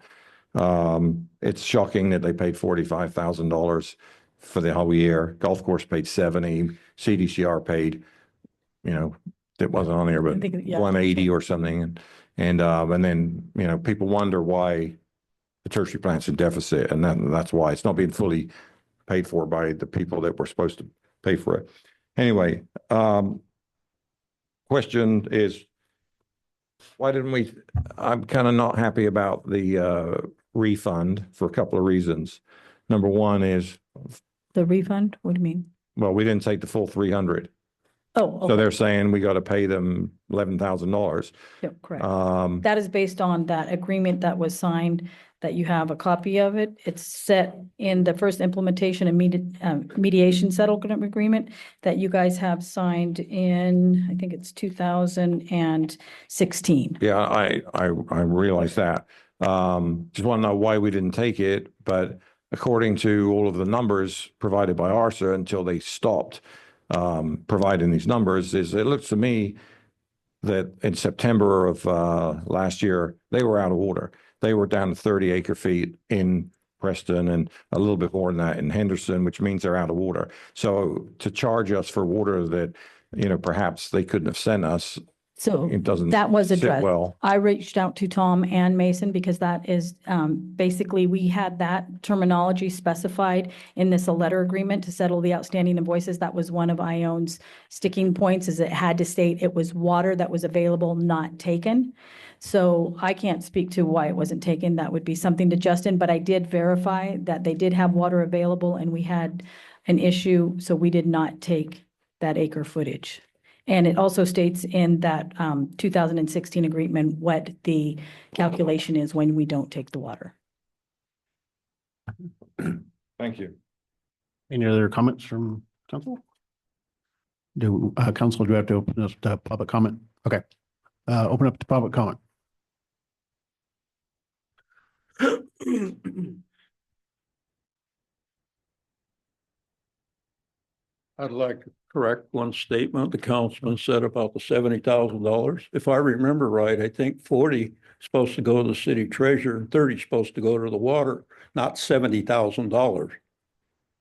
It's shocking that they paid $45,000 for the whole year. Golf course paid 70, CDCR paid, it wasn't on there, but 180 or something. And then, people wonder why the tertiary plant's in deficit, and that's why it's not being fully paid for by the people that were supposed to pay for it. Anyway, question is, why didn't we, I'm kind of not happy about the refund for a couple of reasons. Number one is,
The refund? What do you mean?
well, we didn't take the full 300.
Oh,
So
okay.
they're saying we got to pay them $11,000.
Yep, correct. That is based on that agreement that was signed, that you have a copy of it. It's set in the first implementation and mediation settlement agreement that you guys have signed in, I think it's 2016.
Yeah, I realize that. Just want to know why we didn't take it, but according to all of the numbers provided by ARSA until they stopped providing these numbers, it looks to me that in September of last year, they were out of order. They were down to 30 acre feet in Preston and a little bit more than that in Henderson, which means they're out of order. So to charge us for water that, perhaps they couldn't have sent us,
So
it doesn't
that was
sit
addressed.
well.
I reached out to Tom and Mason because that is basically, we had that terminology specified in this letter agreement to settle the outstanding invoices. That was one of ION's sticking points, is it had to state it was water that was available, not taken. So I can't speak to why it wasn't taken. That would be something to Justin, but I did verify that they did have water available and we had an issue, so we did not take that acre footage. And it also states in that 2016 agreement what the calculation is when we don't take the water.
Thank you.
Any other comments from council? Council, do we have to open up to public comment? Okay. Open up to public comment.
I'd like correct one statement the councilman said about the $70,000? If I remember right, I think 40 is supposed to go to the city treasurer and 30 is supposed to go to the water, not $70,000.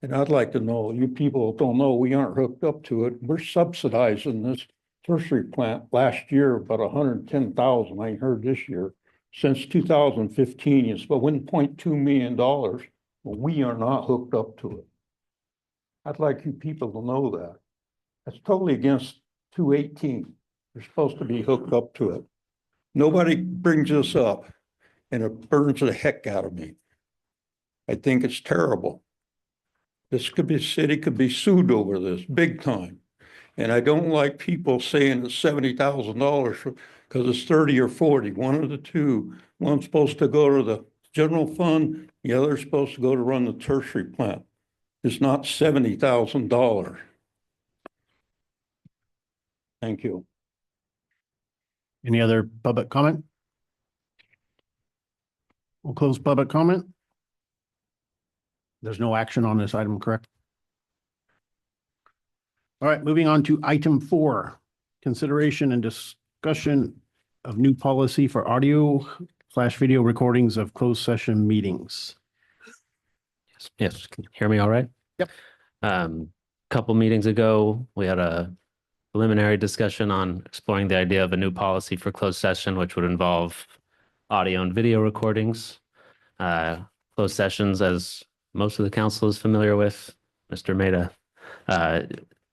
And I'd like to know, you people don't know, we aren't hooked up to it. We're subsidizing this tertiary plant last year, about 110,000. I heard this year. Since 2015, it's about $1.2 million. But we are not hooked up to it. I'd like you people to know that. That's totally against 218. You're supposed to be hooked up to it. Nobody brings this up, and it burns the heck out of me. I think it's terrible. City could be sued over this big time. And I don't like people saying it's $70,000 because it's 30 or 40, one of the two. One's supposed to go to the general fund, the other's supposed to go to run the tertiary plant. It's not $70,000. Thank you.
Any other public comment? We'll close public comment. There's no action on this item, correct? All right, moving on to item 4, consideration and discussion of new policy for audio/video recordings of closed session meetings.
Yes, can you hear me all right?
Yep.
Couple meetings ago, we had a preliminary discussion on exploring the idea of a new policy for closed session, which would involve audio and video recordings. Closed sessions, as most of the council is familiar with, Mr. Maida,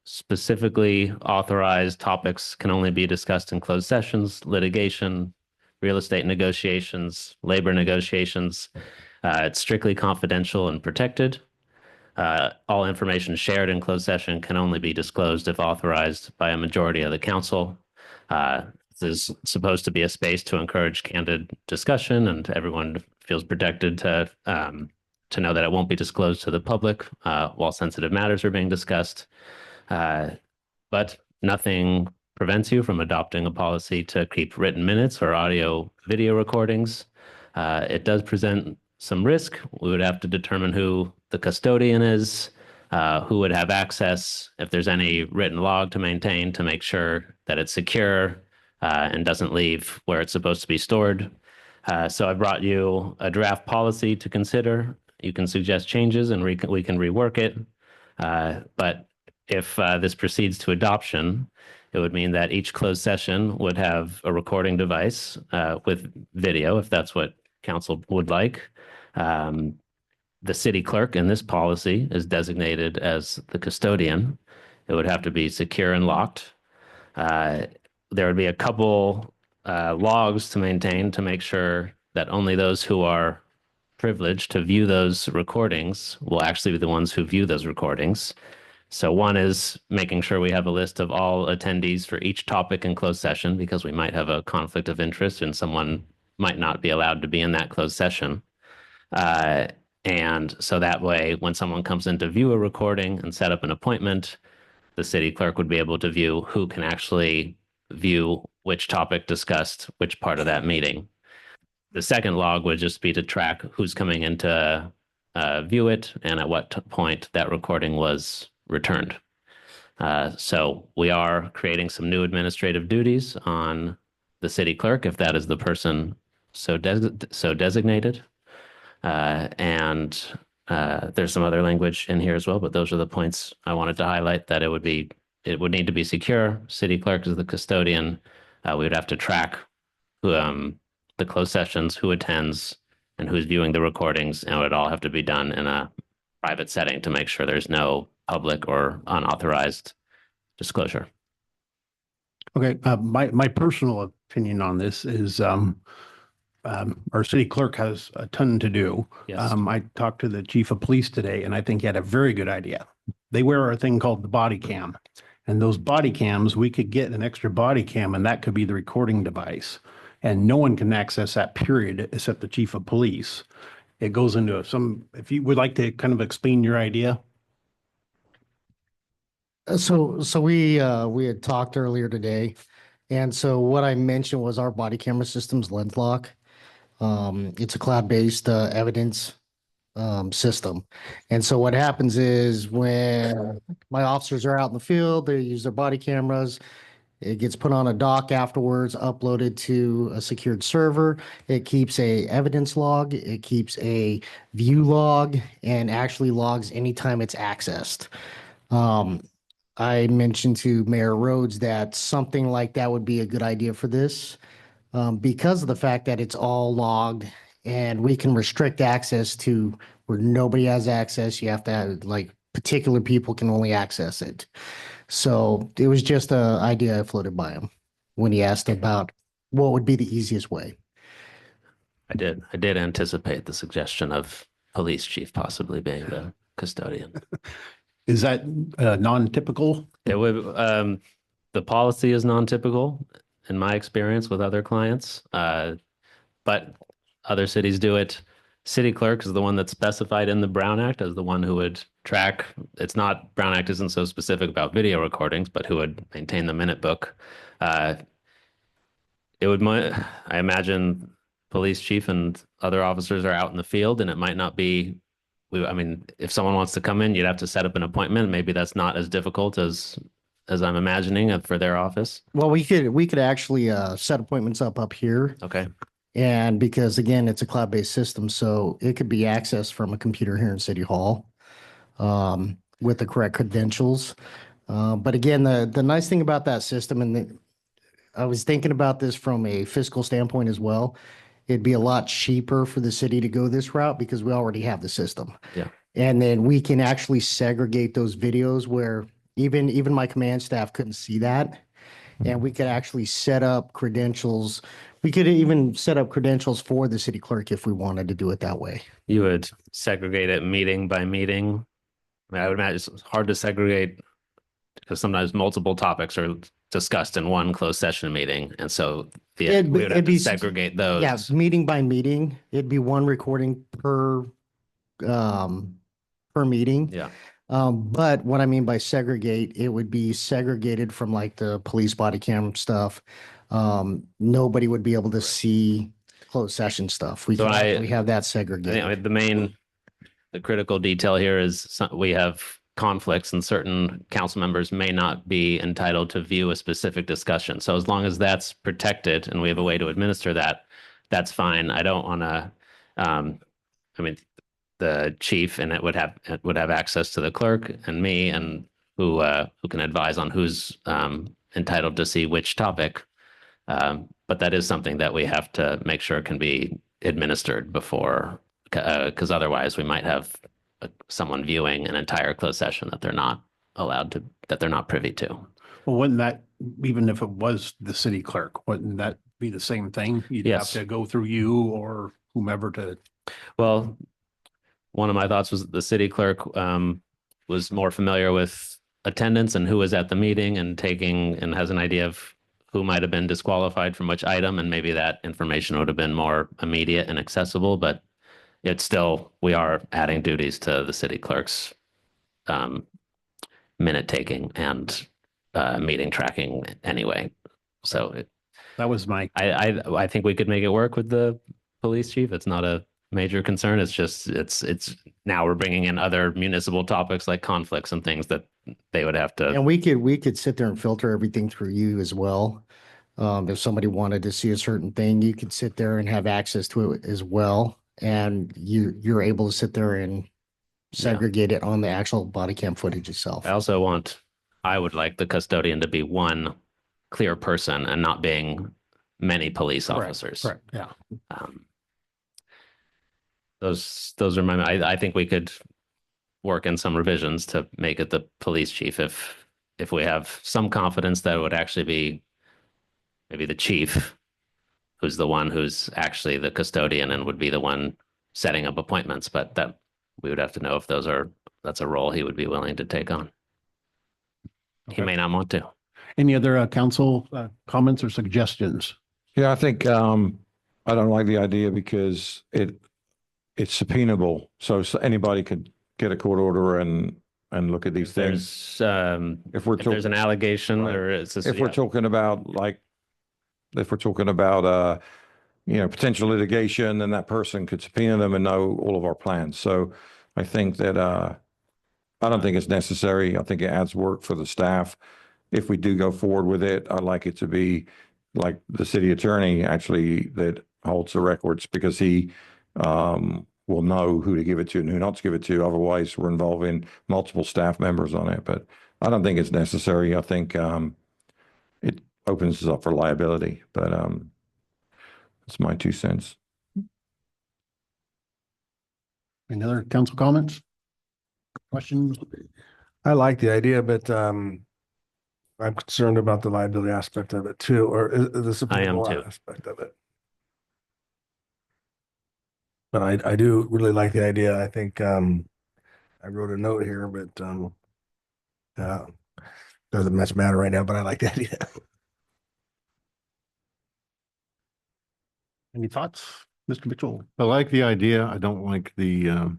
specifically authorized topics can only be discussed in closed sessions: litigation, real estate negotiations, labor negotiations. It's strictly confidential and protected. All information shared in closed session can only be disclosed if authorized by a majority of the council. This is supposed to be a space to encourage candid discussion, and everyone feels protected to know that it won't be disclosed to the public while sensitive matters are being discussed. But nothing prevents you from adopting a policy to keep written minutes or audio video recordings. It does present some risk. We would have to determine who the custodian is, who would have access, if there's any written log to maintain to make sure that it's secure and doesn't leave where it's supposed to be stored. So I brought you a draft policy to consider. You can suggest changes and we can rework it. But if this proceeds to adoption, it would mean that each closed session would have a recording device with video, if that's what council would like. The city clerk in this policy is designated as the custodian. It would have to be secure and locked. There would be a couple logs to maintain to make sure that only those who are privileged to view those recordings will actually be the ones who view those recordings. So one is making sure we have a list of all attendees for each topic in closed session, because we might have a conflict of interest and someone might not be allowed to be in that closed session. And so that way, when someone comes in to view a recording and set up an appointment, the city clerk would be able to view who can actually view which topic discussed, which part of that meeting. The second log would just be to track who's coming in to view it and at what point that recording was returned. So we are creating some new administrative duties on the city clerk, if that is the person so designated. And there's some other language in here as well, but those are the points I wanted to highlight, that it would need to be secure. City clerk is the custodian. We would have to track the closed sessions, who attends and who's viewing the recordings, and it would all have to be done in a private setting to make sure there's no public or unauthorized disclosure.
Okay, my personal opinion on this is our city clerk has a ton to do.
Yes.
I talked to the chief of police today, and I think he had a very good idea. They wear a thing called the body cam, and those body cams, we could get an extra body cam, and that could be the recording device. And no one can access that, period, except the chief of police. It goes into if you would like to kind of explain your idea.
So we had talked earlier today, and so what I mentioned was our body camera system's LensLock. It's a cloud-based evidence system. And so what happens is when my officers are out in the field, they use their body cameras. It gets put on a dock afterwards, uploaded to a secured server. It keeps a evidence log, it keeps a view log, and actually logs anytime it's accessed. I mentioned to Mayor Rhodes that something like that would be a good idea for this, because of the fact that it's all logged and we can restrict access to where nobody has access. You have to have, like, particular people can only access it. So it was just an idea I floated by him when he asked about what would be the easiest way.
I did anticipate the suggestion of police chief possibly being the custodian.
Is that non-typical?
It would, the policy is non-typical in my experience with other clients. But other cities do it. City clerk is the one that's specified in the Brown Act as the one who would track. It's not, Brown Act isn't so specific about video recordings, but who would maintain the minute book. It would, I imagine police chief and other officers are out in the field, and it might not be, I mean, if someone wants to come in, you'd have to set up an appointment. Maybe that's not as difficult as I'm imagining for their office.
Well, we could actually set appointments up here.
Okay.
And because again, it's a cloud-based system, so it could be accessed from a computer here in City Hall with the correct credentials. But again, the nice thing about that system, and I was thinking about this from a fiscal standpoint as well, it'd be a lot cheaper for the city to go this route because we already have the system.
Yeah.
And then we can actually segregate those videos where even my command staff couldn't see that. And we could actually set up credentials. We could even set up credentials for the city clerk if we wanted to do it that way.
You would segregate it meeting by meeting. I mean, I would imagine it's hard to segregate because sometimes multiple topics are discussed in one closed session meeting. And so we would have to segregate those.
Yeah, meeting by meeting. It'd be one recording per meeting.
Yeah.
But what I mean by segregate, it would be segregated from like the police body cam stuff. Nobody would be able to see closed session stuff. We have that segregated.
The critical detail here is we have conflicts and certain council members may not be entitled to view a specific discussion. So as long as that's protected and we have a way to administer that, that's fine. I don't want to, I mean, the chief and it would have access to the clerk and me and who can advise on who's entitled to see which topic. But that is something that we have to make sure can be administered before, because otherwise we might have someone viewing an entire closed session that they're not allowed to, that they're not privy to.
Well, wouldn't that, even if it was the city clerk, wouldn't that be the same thing? You'd
Yes.
have to go through you or whomever to.
Well, one of my thoughts was that the city clerk was more familiar with attendance and who was at the meeting and has an idea of who might have been disqualified from which item, and maybe that information would have been more immediate and accessible, but it's still, we are adding duties to the city clerk's minute taking and meeting tracking anyway. So
that was my,
I think we could make it work with the police chief. It's not a major concern. It's just, it's now we're bringing in other municipal topics like conflicts and things that they would have to.
And we could sit there and filter everything through you as well. If somebody wanted to see a certain thing, you could sit there and have access to it as well. And you're able to sit there and segregate it on the actual body cam footage itself.
I would like the custodian to be one clear person and not being many police officers.
Correct. Yeah.
Those are I think we could work in some revisions to make it the police chief if we have some confidence that it would actually be maybe the chief who's the one who's actually the custodian and would be the one setting up appointments, but that we would have to know if that's a role he would be willing to take on. Okay. He may not want to.
Any other council comments or suggestions?
Yeah, I think I don't like the idea because it's subpoenable. So anybody could get a court order and look at these things.
If there's an allegation or
if we're talking about potential litigation, then that person could subpoena them and know all of our plans. So I think that, I don't think it's necessary. I think it adds work for the staff. If we do go forward with it, I'd like it to be like the city attorney actually that holds the records, because he will know who to give it to and who not to give it to. Otherwise, we're involving multiple staff members on it. But I don't think it's necessary. I think it opens us up for liability. But that's my 2 cents.
Any other council comments? Questions?
I like the idea, but I'm concerned about the liability aspect of it too, or the subpoena
am
law
too.
aspect of it. But I do really like the idea. I think I wrote a note here, but doesn't much matter right now, but I like the idea.
Any thoughts, Mr. Mitchell?
I like the idea. I don't like the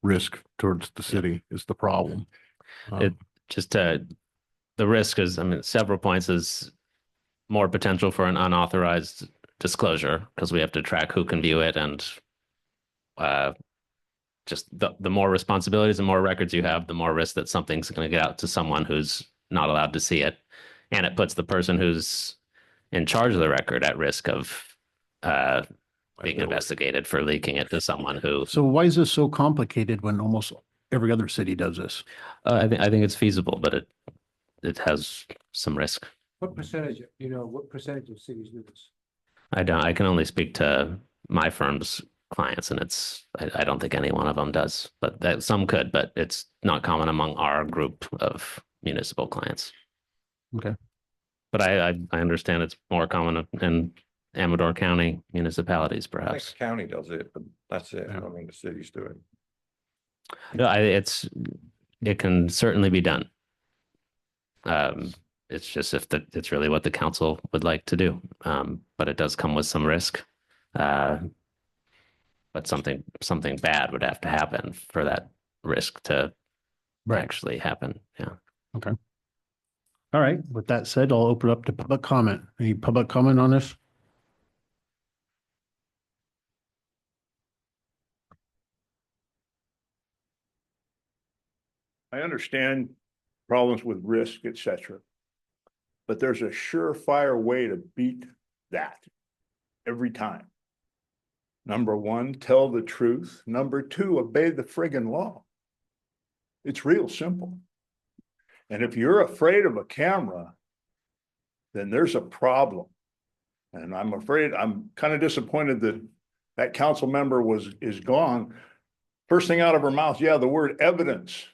risk towards the city is the problem.
It just, the risk is, I mean, several points is more potential for an unauthorized disclosure because we have to track who can view it, and just the more responsibilities and more records you have, the more risk that something's going to get out to someone who's not allowed to see it. And it puts the person who's in charge of the record at risk of being investigated for leaking it to someone who.
So why is this so complicated when almost every other city does this?
I think it's feasible, but it has some risk.
What percentage, what percentage of cities do this?
I can only speak to my firm's clients, and I don't think any one of them does, but that some could, but it's not common among our group of municipal clients.
Okay.
But I understand it's more common in Amador County municipalities,
I think
perhaps.
the county does it, but that's it. I mean, the cities do it.
No, it can certainly be done. It's just it's really what the council would like to do. But it does come with some risk. But something bad would have to happen for that risk to actually happen. Yeah.
Okay. All right. With that said, I'll open up to public comment. Any public comment on this?
I understand problems with risk, et cetera. But there's a surefire way to beat that every time. Number one, tell the truth. Number two, obey the friggin' law. It's real simple. And if you're afraid of a camera, then there's a problem. And I'm afraid, I'm kind of disappointed that that council member is gone. First thing out of her mouth, yeah, the word evidence.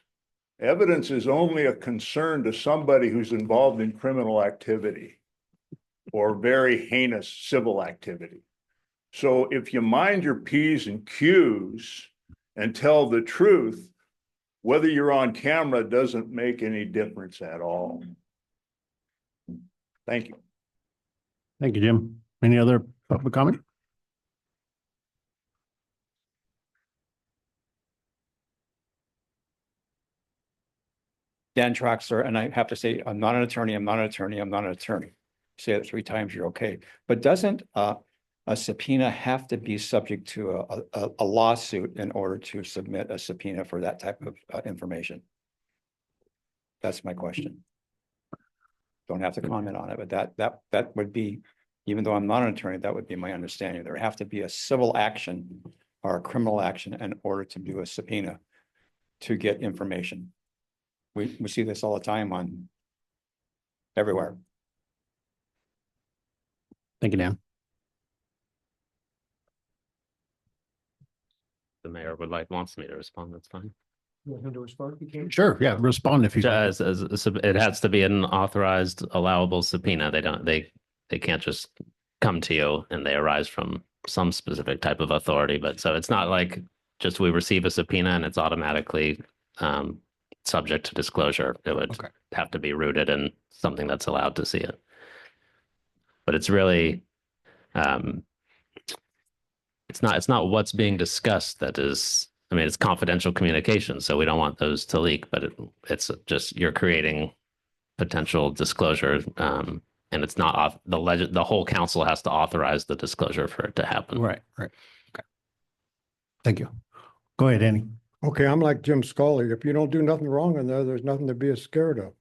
Evidence is only a concern to somebody who's involved in criminal activity or very heinous civil activity. So if you mind your P's and Q's and tell the truth, whether you're on camera doesn't make any difference at all. Thank you.
Thank you, Jim. Any other public comment?
Dan Traxler, and I have to say, I'm not an attorney, I'm not an attorney, I'm not an attorney. Say it 3 times, you're okay. But doesn't a subpoena have to be subject to a lawsuit in order to submit a subpoena for that type of information? That's my question. Don't have to comment on it, but that would be, even though I'm not an attorney, that would be my understanding. There would have to be a civil action or a criminal action in order to do a subpoena to get information. We see this all the time on everywhere.
Thank you, Dan.
The mayor wants me to respond. That's fine.
You want him to respond? You can.
Sure. Yeah. Respond if you.
It has to be an authorized, allowable subpoena. They can't just come to you, and they arise from some specific type of authority. But so it's not like just we receive a subpoena and it's automatically subject to disclosure. It would have to be rooted in something that's allowed to see it. But it's really, it's not what's being discussed that is. I mean, it's confidential communication, so we don't want those to leak. But it's just you're creating potential disclosure and it's not the whole council has to authorize the disclosure for it to happen.
Right. Okay. Thank you. Go ahead, Andy.
Okay, I'm like Jim Scully. If you don't do nothing wrong in there, there's nothing to be scared of.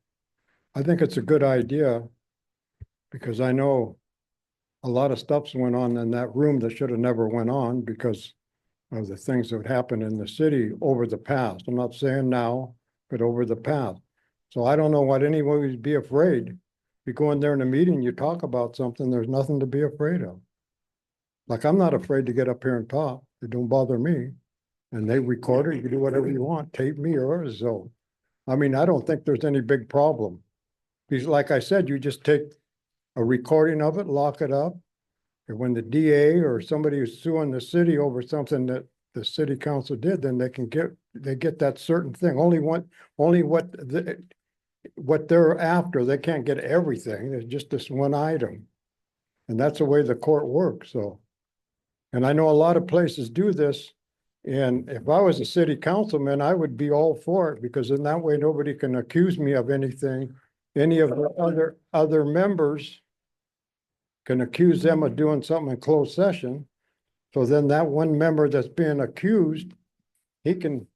I think it's a good idea because I know a lot of stuff's went on in that room that should have never went on because of the things that happened in the city over the past. I'm not saying now, but over the past. So I don't know what anyone would be afraid. You go in there in a meeting, you talk about something, there's nothing to be afraid of. Like, I'm not afraid to get up here and talk. It don't bother me. And they record it, you can do whatever you want, tape me or so. I mean, I don't think there's any big problem. Because like I said, you just take a recording of it, lock it up. And when the DA or somebody is suing the city over something that the city council did, then they get that certain thing. Only what they're after, they can't get everything. There's just this one item. And that's the way the court works, so. And I know a lot of places do this. And if I was a city councilman, I would be all for it because in that way, nobody can accuse me of anything. Any of the other members can accuse them of doing something in closed session. So then that one member that's being accused, he can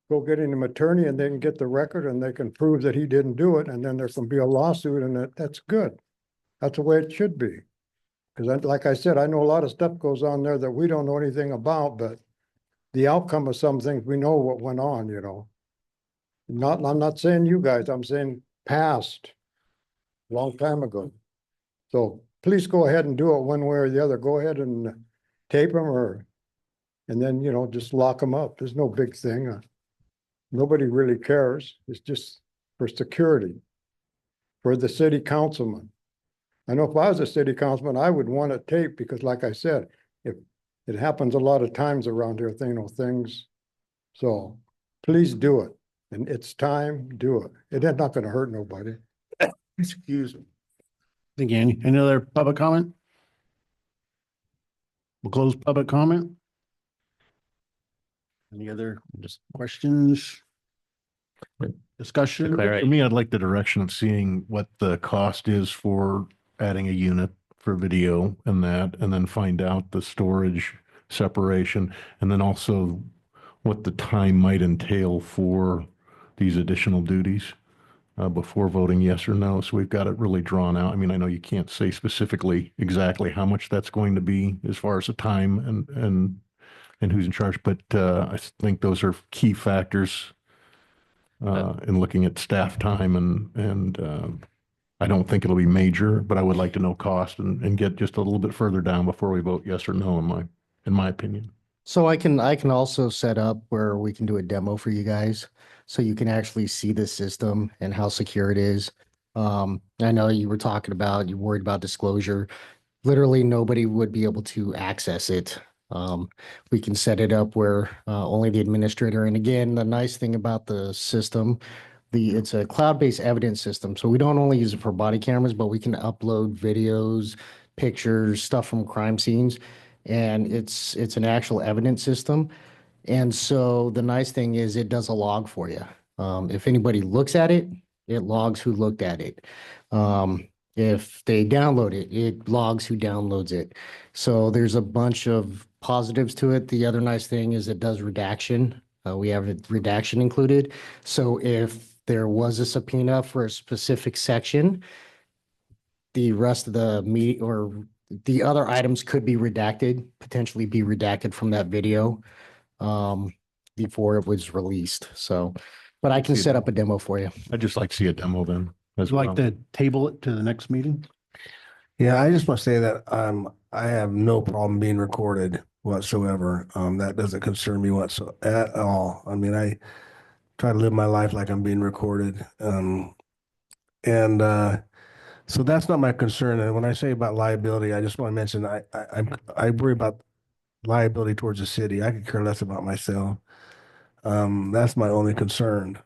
go get an attorney and they can get the record and they can prove that he didn't do it. And then there can be a lawsuit and that's good. That's the way it should be. Because like I said, I know a lot of stuff goes on there that we don't know anything about, but the outcome of some things, we know what went on, you know. I'm not saying you guys, I'm saying past, long time ago. So please go ahead and do it one way or the other. Go ahead and tape them and then, you know, just lock them up. There's no big thing. Nobody really cares. It's just for security, for the city councilman. I know if I was a city councilman, I would want it taped because like I said, if it happens a lot of times around here, things. So please do it. And it's time, do it. It's not gonna hurt nobody. Excuse me.
Thank you, Andy. Any other public comment? We'll close public comment. Any other just questions? Discussion?
Declare it.
For me, I'd like the direction of seeing what the cost is for adding a unit for video and then find out the storage separation, and then also what the time might entail for these additional duties before voting yes or no. So we've got it really drawn out. I mean, I know you can't say specifically exactly how much that's going to be as far as the time and who's in charge, but I think those are key factors in looking at staff time and I don't think it'll be major, but I would like to know cost and get just a little bit further down before we vote yes or no, in my opinion.
So I can also set up where we can do a demo for you guys, so you can actually see the system and how secure it is. I know you were talking about, you're worried about disclosure. Literally nobody would be able to access it. We can set it up where only the administrator, and again, the nice thing about the system, it's a cloud-based evidence system. So we don't only use it for body cameras, but we can upload videos, pictures, stuff from crime scenes. And it's an actual evidence system. And so the nice thing is it does a log for you. If anybody looks at it, it logs who looked at it. If they download it, it logs who downloads it. So there's a bunch of positives to it. The other nice thing is it does redaction. We have redaction included. So if there was a subpoena for a specific section, the rest of the media or the other items could be redacted, potentially be redacted from that video before it was released. So, but I can set up a demo for you.
I'd just like to see a demo then.
Would you like to table it to the next meeting?
Yeah, I just want to say that I have no problem being recorded whatsoever. That doesn't concern me at all. I mean, I try to live my life like I'm being recorded. So that's not my concern. And when I say about liability, I just want to mention I worry about liability towards the city. I could care less about myself. That's my only concern.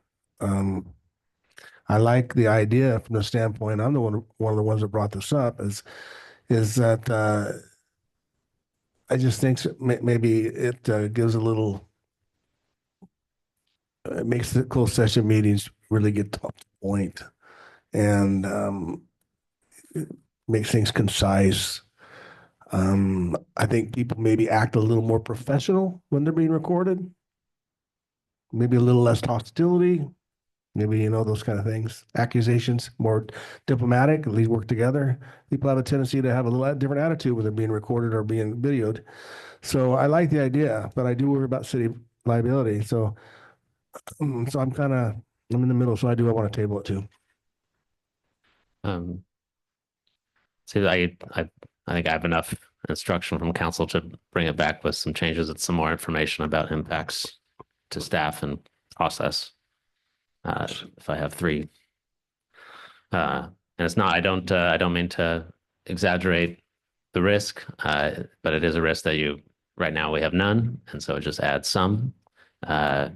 I like the idea from the standpoint, I'm one of the ones that brought this up, is that I just think maybe it gives a little, it makes the closed session meetings really get to the point. And makes things concise. I think people maybe act a little more professional when they're being recorded. Maybe a little less hostility, maybe, you know, those kind of things. Accusations, more diplomatic, at least work together. People have a tendency to have a little different attitude when they're being recorded or being videoed. So I like the idea, but I do worry about city liability. So I'm in the middle, so I want to table it too.
So I think I have enough instruction from council to bring it back with some changes and some more information about impacts to staff and process. If I have three, and it's not, I don't mean to exaggerate the risk, but it is a risk that right now we have none. And so it just adds some, but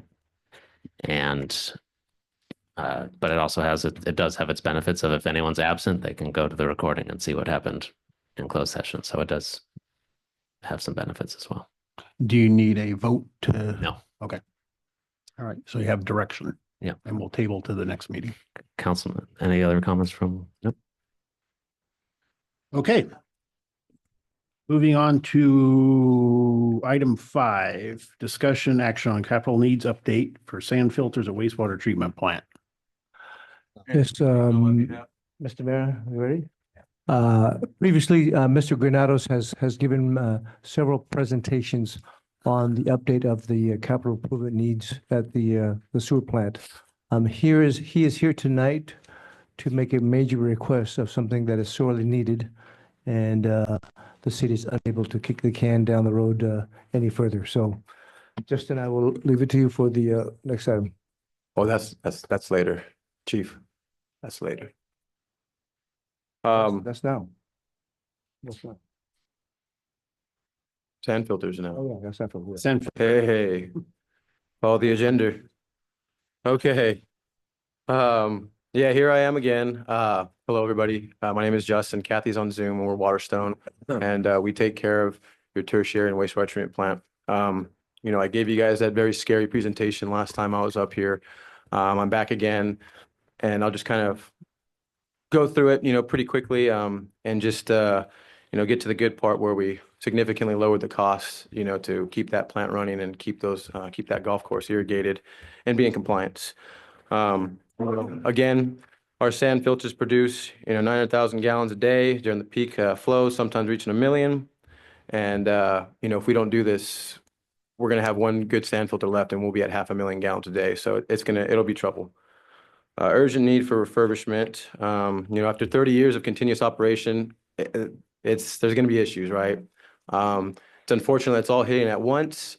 it also it does have its benefits of if anyone's absent, they can go to the recording and see what happened in closed session. So it does have some benefits as well.
Do you need a vote to?
No.
Okay. All right. So you have direction.
Yeah.
And we'll table to the next meeting.
Councilman, any other comments from? Nope.
Okay. Moving on to item 5, discussion action on capital needs update for sand filters at wastewater treatment plant.
Yes, Mr. Mayor, you ready? Previously, Mr. Granados has given several presentations on the update of the capital improvement needs at the sewer plant. He is here tonight to make a major request of something that is sorely needed, and the city is unable to kick the can down the road any further. So, Justin, I will leave it to you for the next item.
Oh, that's later, Chief. That's later.
That's now. That's now.
Sand filters now.
Oh, yeah, that's not for.
Hey, follow the agenda. Okay. Yeah, here I am again. Hello, everybody. My name is Justin. Kathy's on Zoom and we're Waterstone. And we take care of your tertiary and wastewater treatment plant. You know, I gave you guys that very scary presentation last time I was up here. I'm back again and I'll just kind of go through it, you know, pretty quickly and just, you know, get to the good part where we significantly lowered the costs, you know, to keep that plant running and keep that golf course irrigated and be in compliance. Again, our sand filters produce, you know, 900,000 gallons a day during the peak flow, sometimes reaching 1 million. And, you know, if we don't do this, we're going to have one good sand filter left and we'll be at 500,000 gallons a day. So it'll be trouble. Urgent need for refurbishment. You know, after 30 years of continuous operation, there's going to be issues, right? It's unfortunate it's all hitting at once.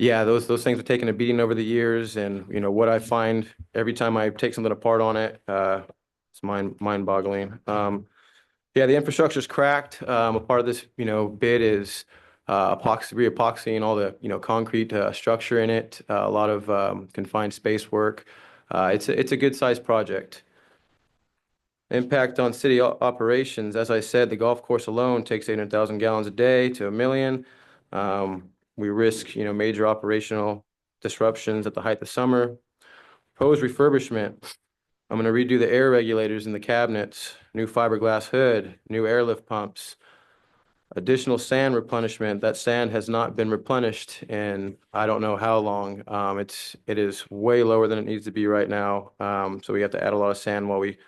Yeah, those things are taking a beating over the years. And, you know, what I find every time I take something apart on it, it's mind boggling. Yeah, the infrastructure is cracked. A part of this, you know, bid is re-epoxying all the, you know, concrete structure in it, a lot of confined space work. It's a good sized project. Impact on city operations. As I said, the golf course alone takes 800,000 gallons a day to 1 million. We risk, you know, major operational disruptions at the height of summer. Proposed refurbishment. I'm going to redo the air regulators in the cabinets, new fiberglass hood, new airlift pumps, additional sand replenishment. That sand has not been replenished in I don't know how long. It is way lower than it needs to be right now. So we have to add a lot of sand while we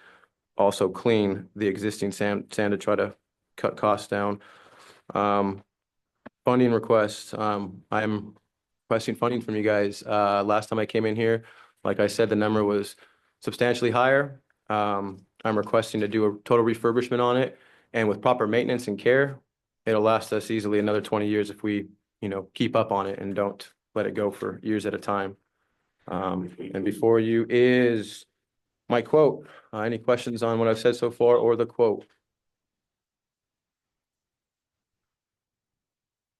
also clean the existing sand to try to cut costs down. Funding requests. I'm requesting funding from you guys. Last time I came in here, like I said, the number was substantially higher. I'm requesting to do a total refurbishment on it, and with proper maintenance and care, it'll last us easily another 20 years if we, you know, keep up on it and don't let it go for years at a time. And before you is my quote. Any questions on what I've said so far or the quote?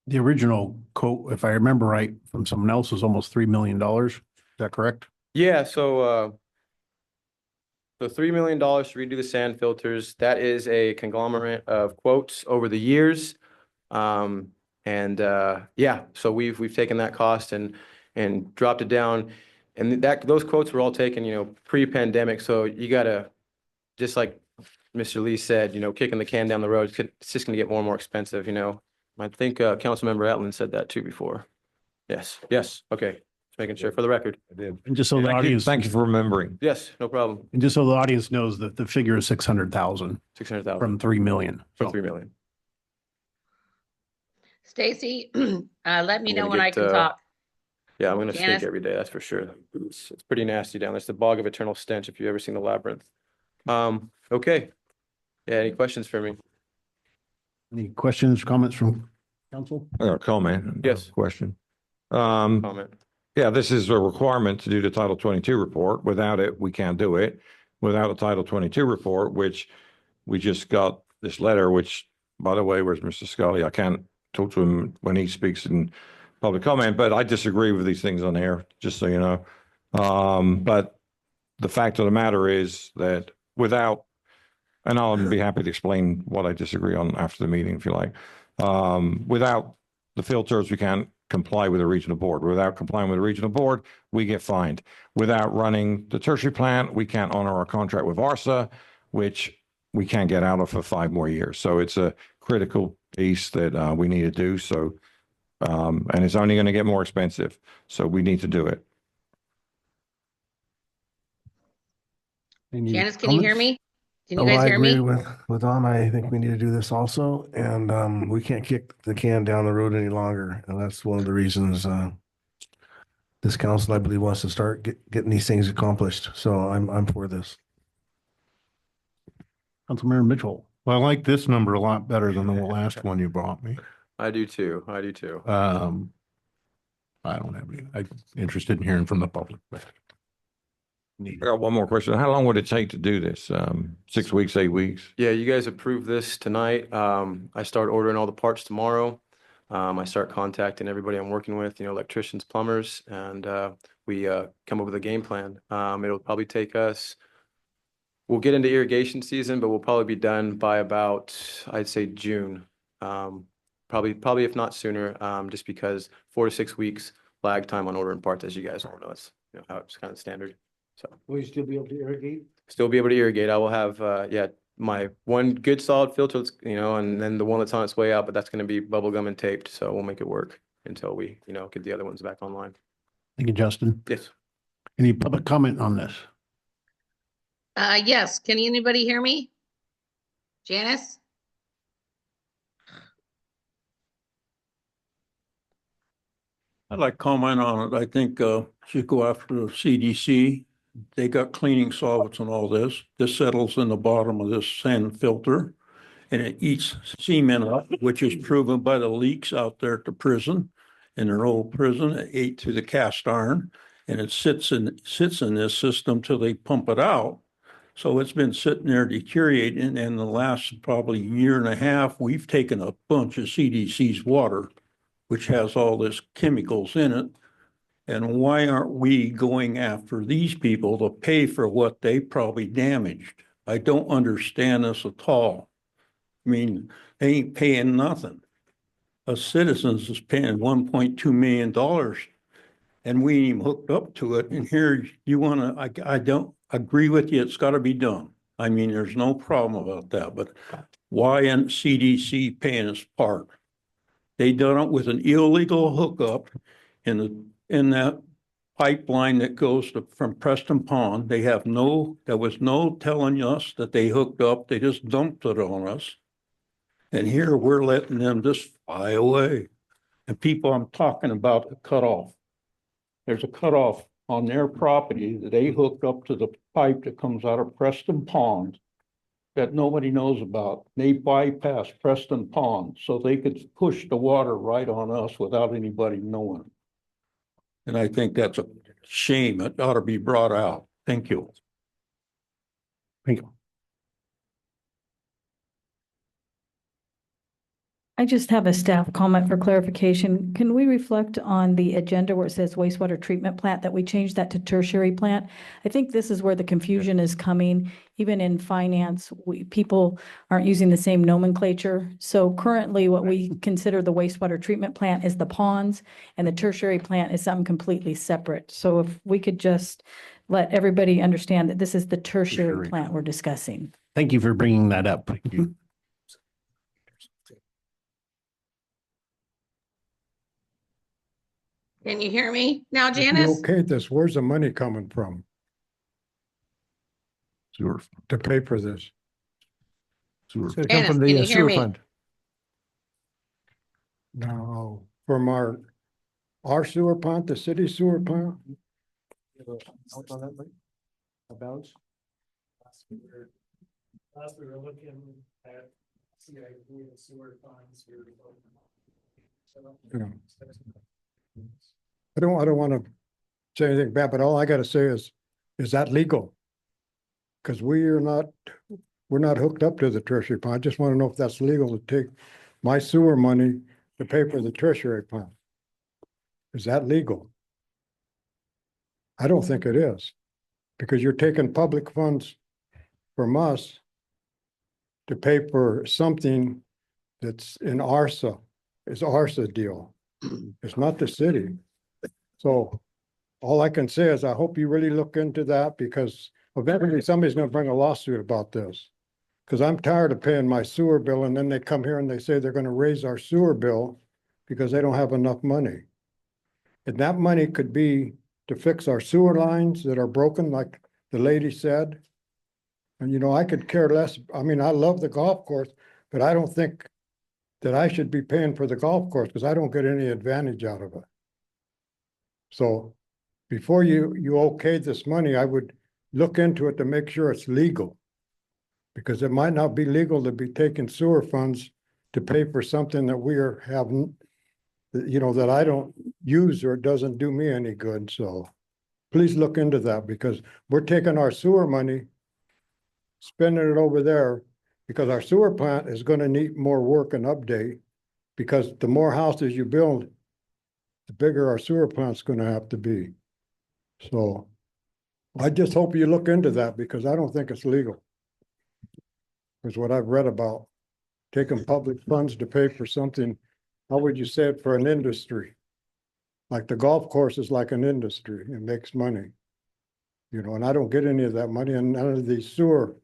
The original quote, if I remember right, from someone else was almost $3 million. Is that correct?
Yeah, so $3 million to redo the sand filters. That is a conglomerate of quotes over the years. Yeah, so we've taken that cost and dropped it down. And those quotes were all taken, you know, pre-pandemic. So you gotta, just like Mr. Lee said, kicking the can down the road, it's just going to get more and more expensive, I think Councilmember Etland said that too before. Yes, okay. Just making sure for the record.
And just so the audience,
Thank you for remembering.
Yes, no problem.
and just so the audience knows that the figure is 600,000
600,000
from 3 million.
from 3 million.
Stacy, let me
I'm
know
gonna
when I
get,
can talk.
Yeah, I'm gonna stink
Janice?
every day, that's for sure. It's pretty nasty down there. It's the bog of eternal stench if you've ever seen the labyrinth. Okay. Yeah, any questions for me?
Any questions, comments from council?
I got a comment.
Yes.
Question.
Comment.
Yeah, this is a requirement to do the Title 22 report. Without it, we can't do it. Without a Title 22 report, which we just got this letter, which, by the way, where's Mr. Scully? I can't talk to him when he speaks in public comment, but I disagree with these things on here, just so you know. But the fact of the matter is that without, and I'll be happy to explain what I disagree on after the meeting, if you like. Without the filters, we can't comply with the regional board. Without complying with the regional board, we get fined. Without running the tertiary plant, we can't honor our contract with ARSA, which we can't get out of for 5 more years. So it's a critical piece that we need to do. So, and it's only going to get more expensive. So we need to do it.
Any
Janice, can you hear
comments?
me? Can you
Oh,
guys
I
hear
agree
me?
with Donna. I think we need to do this also, and we can't kick the can down the road any longer. And that's one of the reasons this council, I believe, wants to start getting these things accomplished. So I'm for this.
Councilmember Mitchell.
Well, I like this number a lot better than the last one you brought me.
I do too. I
don't have any, I'm interested in hearing from the public.
I got one more question. How long would it take to do this? 6 weeks, 8 weeks?
Yeah, you guys approved this tonight. I start ordering all the parts tomorrow. I start contacting everybody I'm working with, electricians, plumbers, and we come up with a game plan. It'll probably take us, we'll get into irrigation season, but we'll probably be done by about, I'd say June. Probably if not sooner, just because 4 to 6 weeks lag time on ordering parts, as you guys all know, it's how it's kind of standard. So
Will you still be able to irrigate?
still be able to irrigate. I will have, my one good solid filter, and then the one that's on its way out, but that's going to be bubble gum and taped. So we'll make it work until we, get the other ones back online.
Thank you, Justin.
Yes.
Any public comment on this?
Yes, can anybody hear me? Janice?
I'd like to comment on it. I think should go after the CDC. They got cleaning solvents and all this. This settles in the bottom of this sand filter and it eats cement up, which is proven by the leaks out there at the prison. In their old prison, it ate through the cast iron and it sits in this system till they pump it out. So it's been sitting there deteriorating, and the last probably year and a half, we've taken a bunch of CDC's water, which has all this chemicals in it. And why aren't we going after these people to pay for what they probably damaged? I don't understand this at all. I mean, they ain't paying nothing. Us citizens is paying $1.2 million and we ain't even hooked up to it. And here you want to, I don't agree with you. It's got to be done. I mean, there's no problem about that, but why isn't CDC paying its part? They done it with an illegal hookup in that pipeline that goes from Preston Pond. There was no telling us that they hooked up. They just dumped it on us. And here we're letting them just fly away. And people I'm talking about the cutoff. There's a cutoff on their property that they hooked up to the pipe that comes out of Preston Pond that nobody knows about. They bypassed Preston Pond so they could push the water right on us without anybody knowing. And I think that's a shame. It ought to be brought out. Thank you.
Thank you.
I just have a staff comment for clarification. Can we reflect on the agenda where it says wastewater treatment plant, that we changed that to tertiary plant? I think this is where the confusion is coming. Even in finance, people aren't using the same nomenclature. So currently what we consider the wastewater treatment plant is the ponds, and the tertiary plant is something completely separate. So if we could just let everybody understand that this is the tertiary plant we're discussing.
Thank you for bringing that up. Thank you.
Can you hear me now,
If you
Janice?
okay this, where's the money coming from
Sewer.
to pay for this?
Sewer.
It's gonna come
Janice,
from
can
the
you hear
sewer
me?
fund.
No, from our sewer plant, the city sewer plant?
A balance?
Last we were looking at CIP and sewer funds.
Yeah. I don't want to say anything bad, but all I gotta say is that legal? Because we're not hooked up to the treasury plant. I just want to know if that's legal to take my sewer money to pay for the treasury plant. Is that legal? I don't think it is, because you're taking public funds from us to pay for something that's in ARSA. It's ARSA deal. It's not the city. So all I can say is I hope you really look into that, because eventually somebody's gonna bring a lawsuit about this. Because I'm tired of paying my sewer bill and then they come here and they say they're gonna raise our sewer bill because they don't have enough money. And that money could be to fix our sewer lines that are broken, like the lady said. And you know, I could care less. I mean, I love the golf course, but I don't think that I should be paying for the golf course because I don't get any advantage out of it. So before you okay this money, I would look into it to make sure it's legal. Because it might not be legal to be taking sewer funds to pay for something that we are having, you know, that I don't use or it doesn't do me any good. So please look into that, because we're taking our sewer money, spending it over there, because our sewer plant is going to need more work and update, because the more houses you build, the bigger our sewer plant's going to have to be. So I just hope you look into that, because I don't think it's legal. Is what I've read about taking public funds to pay for something. How would you say it, for an industry? Like the golf course is like an industry. It makes money. You know, and I don't get any of that money, and none of these sewer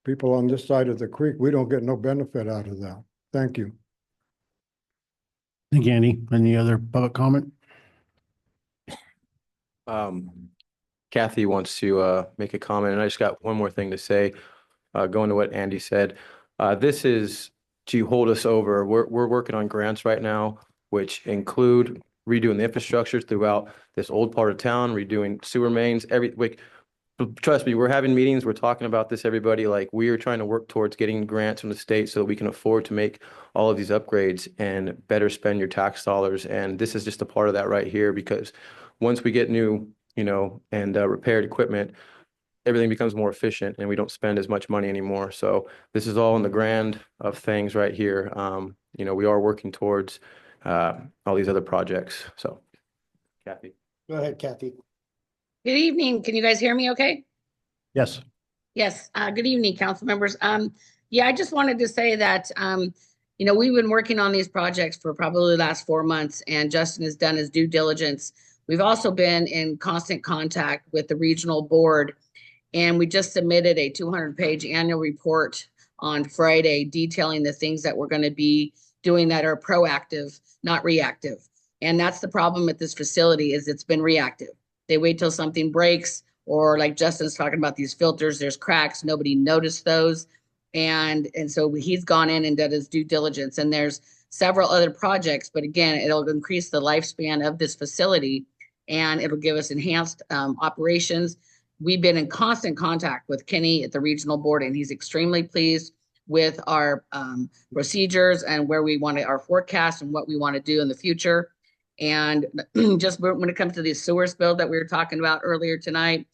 people on this side of the creek, we don't get no benefit out of that. Thank you.
Thank you, Andy. Any other public comment?
Kathy wants to make a comment, and I just got one more thing to say, going to what Andy said. This is to hold us over. We're working on grants right now, which include redoing the infrastructure throughout this old part of town, redoing sewer mains, trust me, we're having meetings, we're talking about this, everybody, like we are trying to work towards getting grants from the state so that we can afford to make all of these upgrades and better spend your tax dollars. And this is just a part of that right here, because once we get new, you know, and repaired equipment, everything becomes more efficient and we don't spend as much money anymore. So this is all in the grand of things right here. You know, we are working towards all these other projects. So Kathy.
Go ahead, Kathy.
Good evening. Can you guys hear me okay?
Yes.
Yes. Good evening, council members. Yeah, I just wanted to say that, you know, we've been working on these projects for probably the last 4 months, and Justin has done his due diligence. We've also been in constant contact with the regional board, and we just submitted a 200-page annual report on Friday detailing the things that we're going to be doing that are proactive, not reactive. And that's the problem at this facility, is it's been reactive. They wait till something breaks, or like Justin's talking about these filters, there's cracks, nobody noticed those. And so he's gone in and done his due diligence, and there's several other projects, but again, it'll increase the lifespan of this facility and it'll give us enhanced operations. We've been in constant contact with Kenny at the regional board, and he's extremely pleased with our procedures and where we want to, our forecast and what we want to do in the future. And just when it comes to the sewer spill that we were talking about earlier tonight,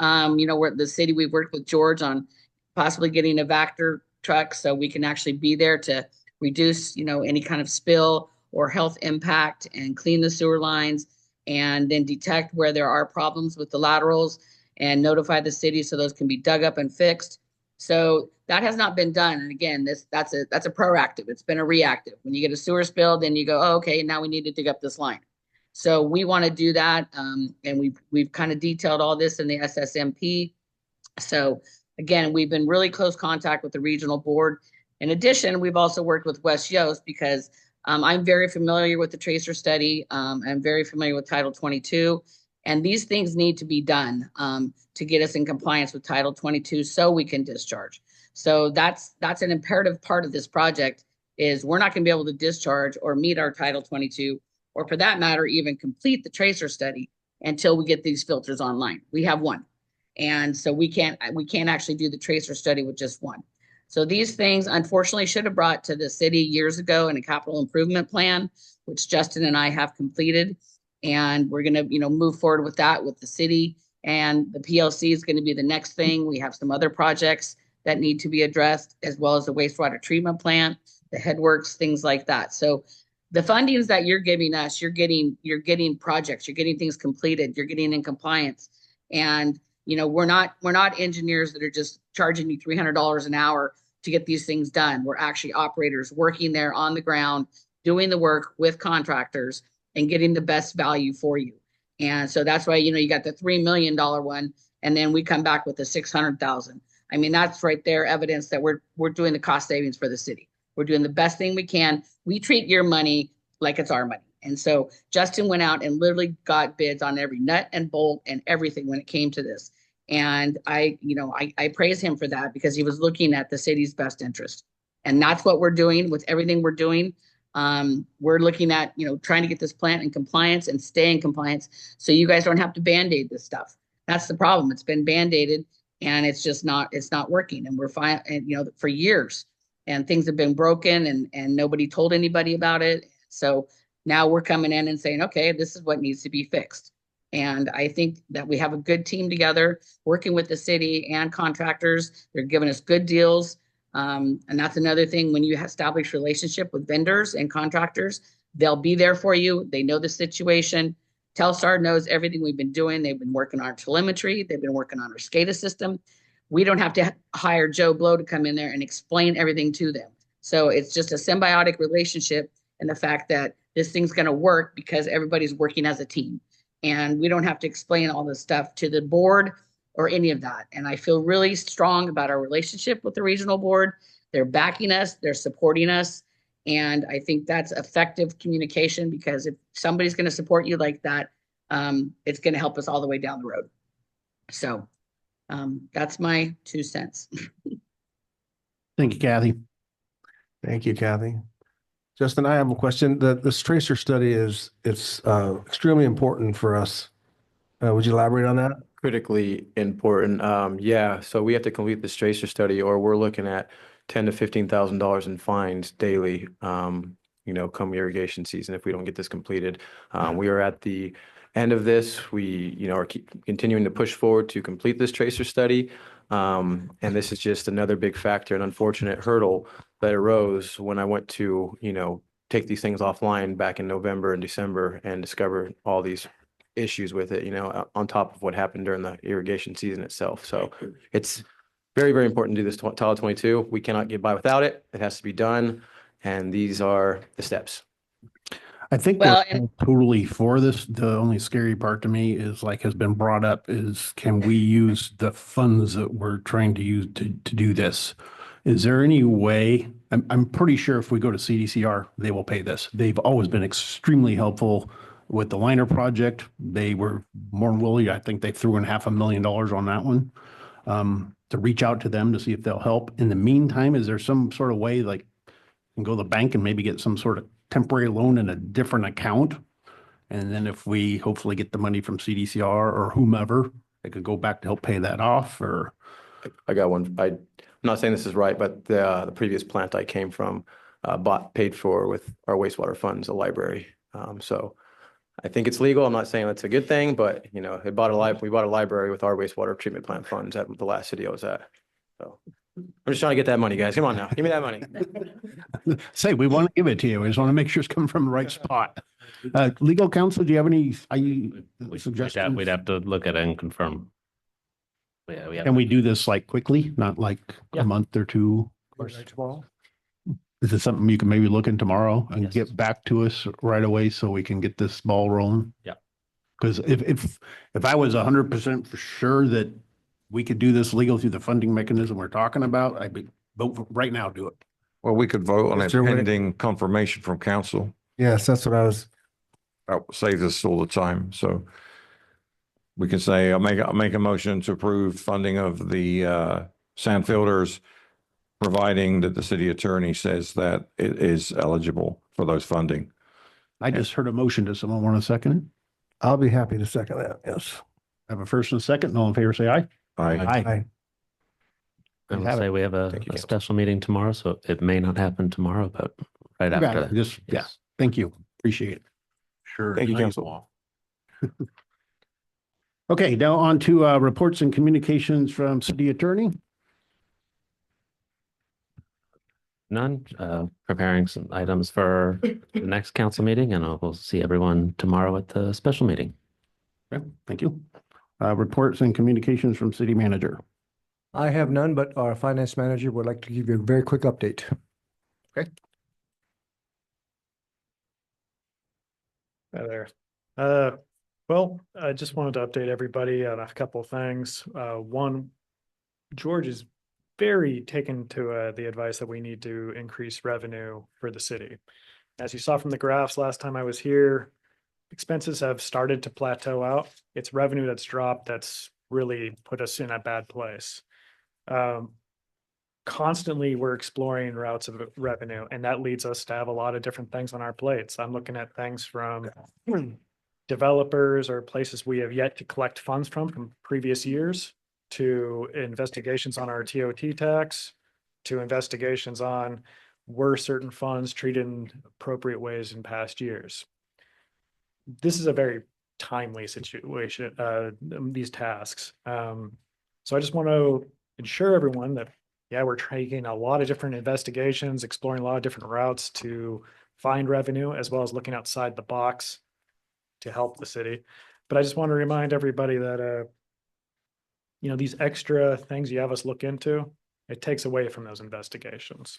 you know, we're the city, we've worked with George on possibly getting a Vector truck so we can actually be there to reduce, you know, any kind of spill or health impact and clean the sewer lines, and then detect where there are problems with the laterals and notify the city so those can be dug up and fixed. So that has not been done. And again, that's a proactive. It's been a reactive. When you get a sewer spill, then you go, oh, okay, now we need to dig up this line. So we want to do that. And we've kind of detailed all this in the SSMP. So again, we've been really close contact with the regional board. In addition, we've also worked with West Yost because I'm very familiar with the tracer study. I'm very familiar with Title 22. And these things need to be done to get us in compliance with Title 22 so we can discharge. So that's an imperative part of this project is we're not going to be able to discharge or meet our Title 22, or for that matter, even complete the tracer study until we get these filters online. We have one. And so we can't actually do the tracer study with just one. So these things unfortunately should have brought to the city years ago in a capital improvement plan, which Justin and I have completed. And we're going to, move forward with that with the city, and the PLC is going to be the next thing. We have some other projects that need to be addressed, as well as the wastewater treatment plant, the headworks, things like that. So the fundings that you're giving us, you're getting projects, you're getting things completed, you're getting in compliance. And, we're not engineers that are just charging you $300 an hour to get these things done. We're actually operators working there on the ground, doing the work with contractors and getting the best value for you. And so that's why, you got the $3 million one, and then we come back with the 600,000. I mean, that's right there evidence that we're doing the cost savings for the city. We're doing the best thing we can. We treat your money like it's our money. And so Justin went out and literally got bids on every nut and bolt and everything when it came to this. And I praise him for that because he was looking at the city's best interest. And that's what we're doing with everything we're doing. We're looking at, trying to get this plant in compliance and stay in compliance so you guys don't have to Band-Aid this stuff. That's the problem. It's been Band-Aided and it's not working. And we're fine, and for years, and things have been broken and nobody told anybody about it. So now we're coming in and saying, okay, this is what needs to be fixed. And I think that we have a good team together working with the city and contractors. They're giving us good deals. And that's another thing, when you establish relationship with vendors and contractors, they'll be there for you. They know the situation. Telstar knows everything we've been doing. They've been working on our telemetry. They've been working on our SCADA system. We don't have to hire Joe Blow to come in there and explain everything to them. So it's just a symbiotic relationship, and the fact that this thing's going to work because everybody's working as a team. And we don't have to explain all this stuff to the board or any of that. And I feel really strong about our relationship with the regional board. They're backing us, they're supporting us. And I think that's effective communication, because if somebody's going to support you like that, it's going to help us all the way down the road. So that's my 2 cents.
Thank you, Kathy.
Thank you, Kathy. Justin, I have a question. This tracer study it's extremely important for us. Would you elaborate on that?
Critically important. Yeah, so we have to complete this tracer study, or we're looking at $10,000 to $15,000 in fines daily, come irrigation season if we don't get this completed. We are at the end of this. We, are continuing to push forward to complete this tracer study. And this is just another big factor, an unfortunate hurdle that arose when I went to, take these things offline back in November and December and discover all these issues with it, on top of what happened during the irrigation season itself. So it's very, very important to do this Title 22. We cannot get by without it. It has to be done. And these are the steps.
I think we're totally for this. The only scary part to me is, like has been brought up, is can we use the funds that we're trying to use to do this? Is there any way? I'm pretty sure if we go to CDCR, they will pay this. They've always been extremely helpful with the liner project. They were more than willing. I think they threw in $500,000 on that one, to reach out to them to see if they'll help. In the meantime, is there some sort of way, like, you can go to the bank and maybe get some sort of temporary loan in a different account? And then if we hopefully get the money from CDCR or whomever, they could go back to help pay that off. Or
I got one. I'm not saying this is right, but the previous plant I came from paid for with our wastewater funds, a library. So I think it's legal. I'm not saying that's a good thing, but we bought a library with our wastewater treatment plant funds at the last city I was at. So I'm just trying to get that money, guys. Come on now, give me that money.
Say, we want to give it to you. We just want to make sure it's coming from the right spot. Legal counsel, do you have any suggestions?
We'd have to look at it and confirm. Yeah,
Can we do this like quickly, not like a month or two?
Tomorrow?
Is it something you can maybe look in tomorrow and get back to us right away so we can get this ball rolling?
Yeah.
Because if I was 100% for sure that we could do this legal through the funding mechanism we're talking about, I'd be, vote for, right now, do it.
Well, we could vote on it
Mr. Whit-
pending confirmation from council.
Yes, that's what I was,
That saves us all the time, so we can say, I'll make a motion to approve funding of the sand filters, providing that the city attorney says that it is eligible for those funding.
I just heard a motion. Does someone want to second it?
I'll be happy to second that, yes.
Have a first and a second. All in favor, say aye.
Aye.
Aye.
I will
Have it.
say we have a special meeting tomorrow, so it may not happen tomorrow, but right
You got
after
it.
that.
Just, yeah,
Yes.
thank you. Appreciate it.
Sure.
Thank you,
Thanks,
Council.
Paul.
Okay, now on to reports and communications from city attorney.
None, preparing some items for the next council meeting, and we'll see everyone tomorrow at the special meeting.
Okay, thank you. Reports and communications from city manager.
I have none, but our finance manager would like to give you a very quick update.
Hi there. Well, I just wanted to update everybody on a couple of things. One, George is very taken to the advice that we need to increase revenue for the city. As you saw from the graphs last time I was here, expenses have started to plateau out. It's revenue that's dropped that's really put us in a bad place. Constantly, we're exploring routes of revenue, and that leads us to have a lot of different things on our plates. I'm looking at things from developers or places we have yet to collect funds from previous years, to investigations on our TOT tax, to investigations on were certain funds treated in appropriate ways in past years. This is a very timely situation, these tasks. So I just want to ensure everyone that, yeah, we're taking a lot of different investigations, exploring a lot of different routes to find revenue, as well as looking outside the box to help the city. But I just want to remind everybody that, these extra things you have us look into, it takes away from those investigations.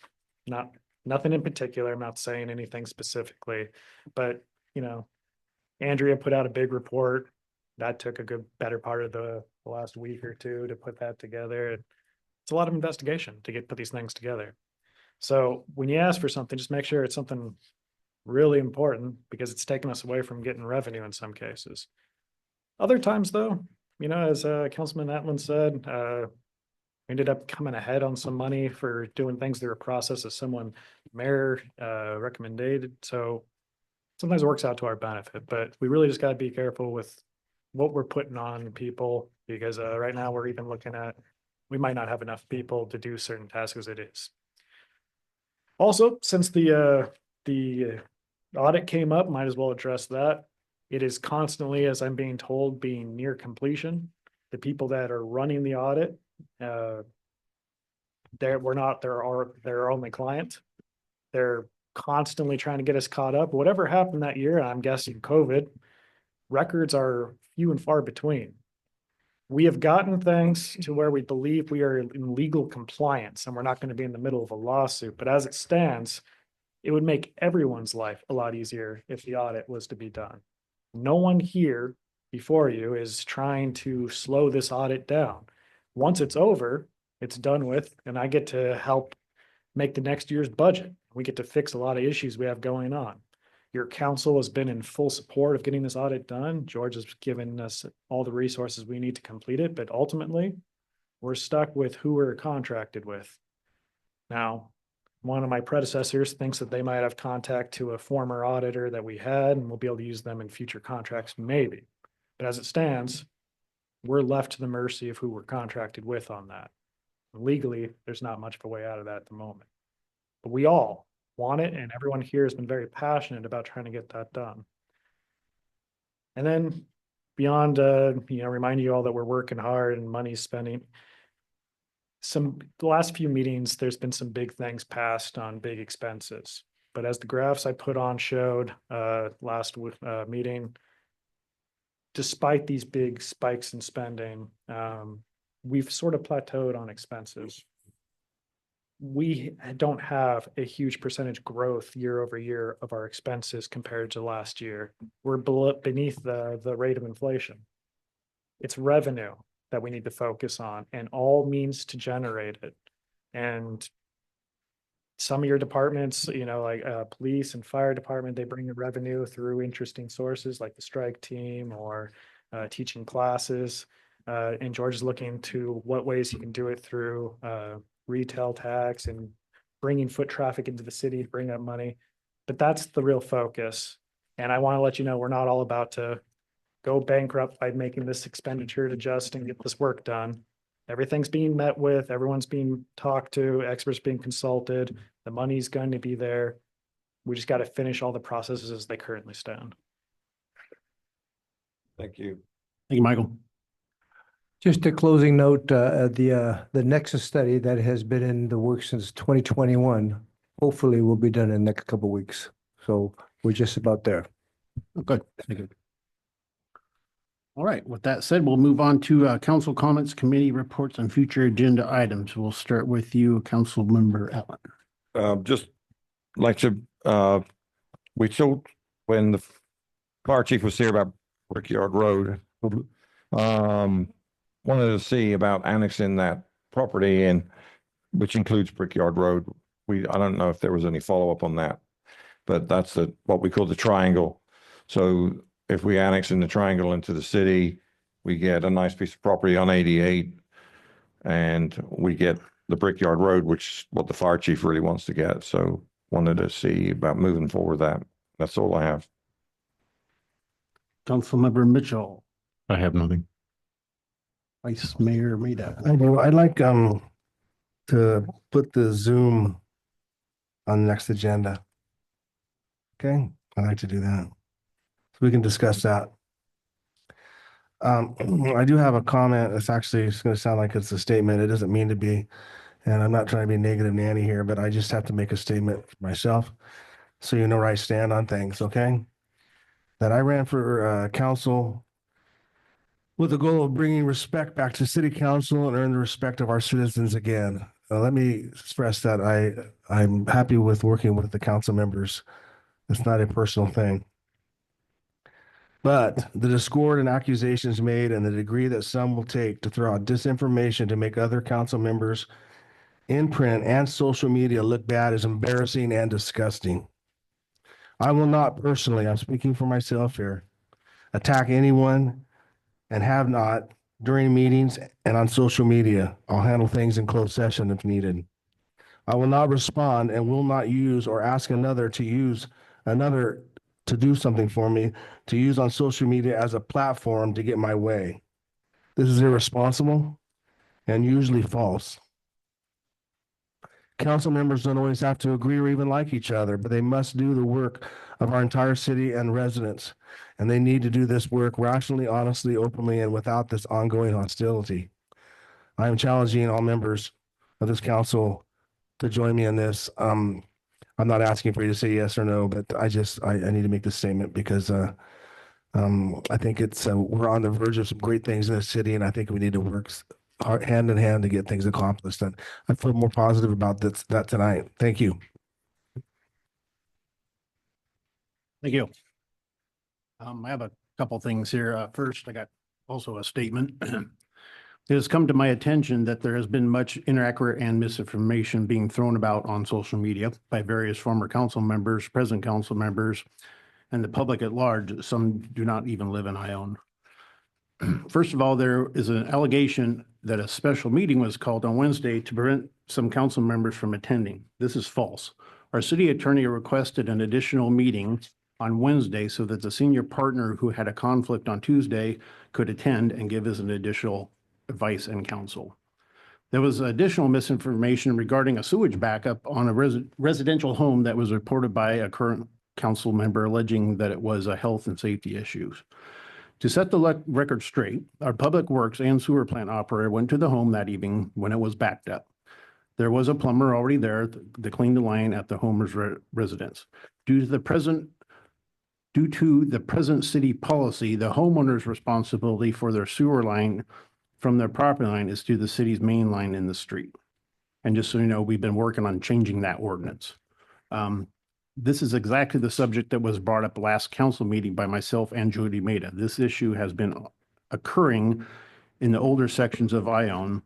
Nothing in particular. I'm not saying anything specifically, but, Andrea put out a big report. That took a good, better part of the last week or two to put that together. It's a lot of investigation to put these things together. So when you ask for something, just make sure it's something really important, because it's taken us away from getting revenue in some cases. Other times though, as Councilman Atland said, we ended up coming ahead on some money for doing things through a process that someone mayor recommended. So sometimes it works out to our benefit, but we really just got to be careful with what we're putting on people, because right now we're even looking at, we might not have enough people to do certain tasks as it is. Also, since the audit came up, might as well address that. It is constantly, as I'm being told, being near completion. The people that are running the audit, we're not their only client. They're constantly trying to get us caught up. Whatever happened that year, I'm guessing COVID, records are few and far between. We have gotten things to where we believe we are in legal compliance and we're not going to be in the middle of a lawsuit. But as it stands, it would make everyone's life a lot easier if the audit was to be done. No one here before you is trying to slow this audit down. Once it's over, it's done with, and I get to help make the next year's budget. We get to fix a lot of issues we have going on. Your council has been in full support of getting this audit done. George has given us all the resources we need to complete it, but ultimately, we're stuck with who we're contracted with. Now, one of my predecessors thinks that they might have contact to a former auditor that we had, and we'll be able to use them in future contracts, maybe. But as it stands, we're left to the mercy of who we're contracted with on that. Legally, there's not much of a way out of that at the moment. But we all want it, and everyone here has been very passionate about trying to get that done. And then beyond, reminding you all that we're working hard and money's spending. The last few meetings, there's been some big things passed on big expenses. But as the graphs I put on showed last meeting, despite these big spikes in spending, we've sort of plateaued on expenses. We don't have a huge percentage growth year over year of our expenses compared to last year. We're beneath the rate of inflation. It's revenue that we need to focus on and all means to generate it. And some of your departments, you know, like police and fire department, they bring the revenue through interesting sources like the strike team or teaching classes. And George is looking to what ways he can do it through retail tax and bringing foot traffic into the city to bring up money. But that's the real focus. And I want to let you know, we're not all about to go bankrupt by making this expenditure to just and get this work done. Everything's being met with, everyone's being talked to, experts being consulted, the money's going to be there. We just got to finish all the processes as they currently stand.
Thank you.
Thank you, Michael.
Just a closing note, the Nexus study that has been in the works since 2021, hopefully will be done in the next couple of weeks. So we're just about there.
Oh, good. Thank you. All right. With that said, we'll move on to council comments, committee reports, and future agenda items. We'll start with you, Council Member Allen.
Just like to, we told, when the fire chief was here about Brickyard Road, wanted to see about annexing that property and which includes Brickyard Road. I don't know if there was any follow-up on that, but that's what we call the triangle. So if we annex in the triangle into the city, we get a nice piece of property on 88 and we get the Brickyard Road, which is what the fire chief really wants to get. So wanted to see about moving forward that. That's all I have.
Councilmember Mitchell.
I have nothing.
Vice Mayor Maida.
I do. I'd like to put the Zoom on the next agenda. Okay, I'd like to do that. So we can discuss that. I do have a comment. It's going to sound like it's a statement. It doesn't mean to be. And I'm not trying to be negative Nanny here, but I just have to make a statement for myself. So you know where I stand on things, okay? That I ran for council with the goal of bringing respect back to city council and earn the respect of our citizens again. Let me express that I'm happy with working with the council members. It's not a personal thing. But the discord and accusations made and the degree that some will take to throw out disinformation to make other council members in print and social media look bad is embarrassing and disgusting. I will not personally, I'm speaking for myself here, attack anyone and have not during meetings and on social media. I'll handle things in closed session if needed. I will not respond and will not use or ask another to do something for me, to use on social media as a platform to get my way. This is irresponsible and usually false. Council members don't always have to agree or even like each other, but they must do the work of our entire city and residents. And they need to do this work rationally, honestly, openly, and without this ongoing hostility. I am challenging all members of this council to join me in this. I'm not asking for you to say yes or no, but I need to make this statement because I think we're on the verge of some great things in the city, and I think we need to work hand in hand to get things accomplished. And I feel more positive about that tonight. Thank you.
Thank you. I have a couple things here. First, I got also a statement. It has come to my attention that there has been much inaccurate and misinformation being thrown about on social media by various former council members, present council members, and the public at large. Some do not even live in Ione. First of all, there is an allegation that a special meeting was called on Wednesday to prevent some council members from attending. This is false. Our city attorney requested an additional meeting on Wednesday so that the senior partner who had a conflict on Tuesday could attend and give us an additional advice and counsel. There was additional misinformation regarding a sewage backup on a residential home that was reported by a current council member alleging that it was a health and safety issues. To set the record straight, our public works and sewer plant operator went to the home that evening when it was backed up. There was a plumber already there to clean the line at the homeowner's residence. Due to the present city policy, the homeowner's responsibility for their sewer line from their property line is to the city's main line in the street. And just so you know, we've been working on changing that ordinance. This is exactly the subject that was brought up last council meeting by myself and Jody Maida. This issue has been occurring in the older sections of Ione.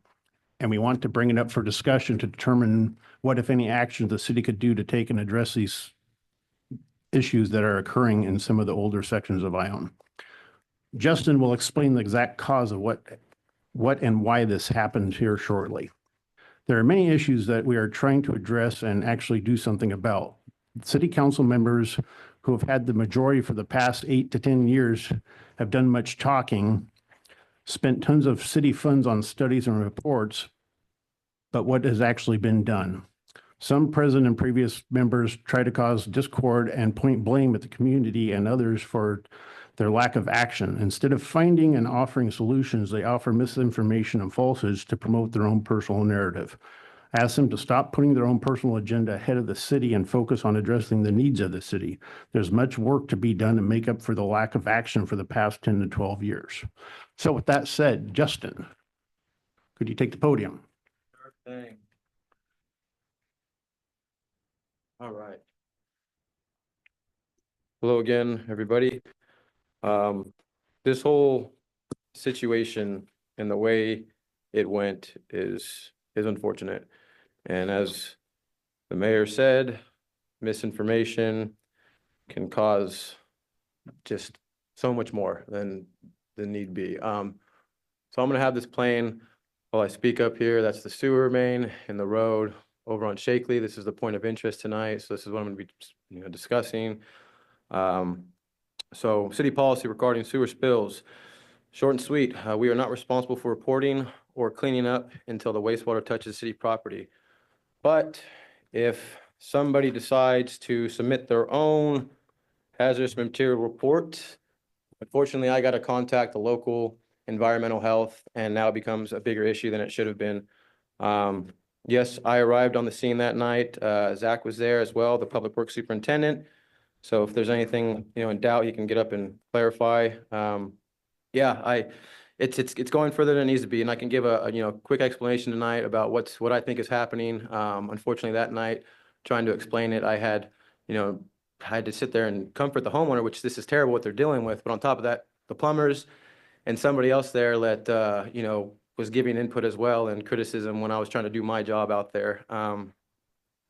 And we want to bring it up for discussion to determine what, if any, action the city could do to take and address these issues that are occurring in some of the older sections of Ione. Justin will explain the exact cause of what and why this happened here shortly. There are many issues that we are trying to address and actually do something about. City council members who have had the majority for the past 8 to 10 years have done much talking, spent tons of city funds on studies and reports, but what has actually been done? Some present and previous members try to cause discord and point blame at the community and others for their lack of action. Instead of finding and offering solutions, they offer misinformation and falsehoods to promote their own personal narrative. Ask them to stop putting their own personal agenda ahead of the city and focus on addressing the needs of the city. There's much work to be done to make up for the lack of action for the past 10 to 12 years. So with that said, Justin, could you take the podium?
Sure thing. All right. Hello again, everybody. This whole situation and the way it went is unfortunate. And as the mayor said, misinformation can cause just so much more than need be. So I'm gonna have this playing while I speak up here. That's the sewer main in the road over on Shakely. This is the point of interest tonight. So this is what I'm gonna be discussing. So city policy regarding sewer spills. Short and sweet, we are not responsible for reporting or cleaning up until the wastewater touches city property. But if somebody decides to submit their own hazardous material report, unfortunately, I got to contact the local environmental health, and now it becomes a bigger issue than it should have been. Yes, I arrived on the scene that night. Zach was there as well, the public works superintendent. So if there's anything, in doubt, he can get up and clarify. Yeah, it's going further than it needs to be, and I can give a quick explanation tonight about what I think is happening. Unfortunately, that night, trying to explain it, I had to sit there and comfort the homeowner, which this is terrible what they're dealing with. But on top of that, the plumbers and somebody else there that was giving input as well and criticism when I was trying to do my job out there.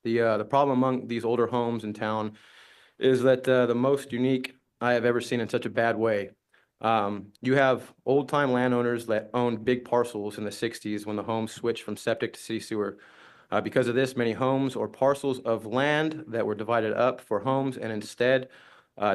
The problem among these older homes in town is that the most unique I have ever seen in such a bad way. You have old-time landowners that owned big parcels in the 60s when the homes switched from septic to city sewer. Because of this, many homes or parcels of land that were divided up for homes, and instead,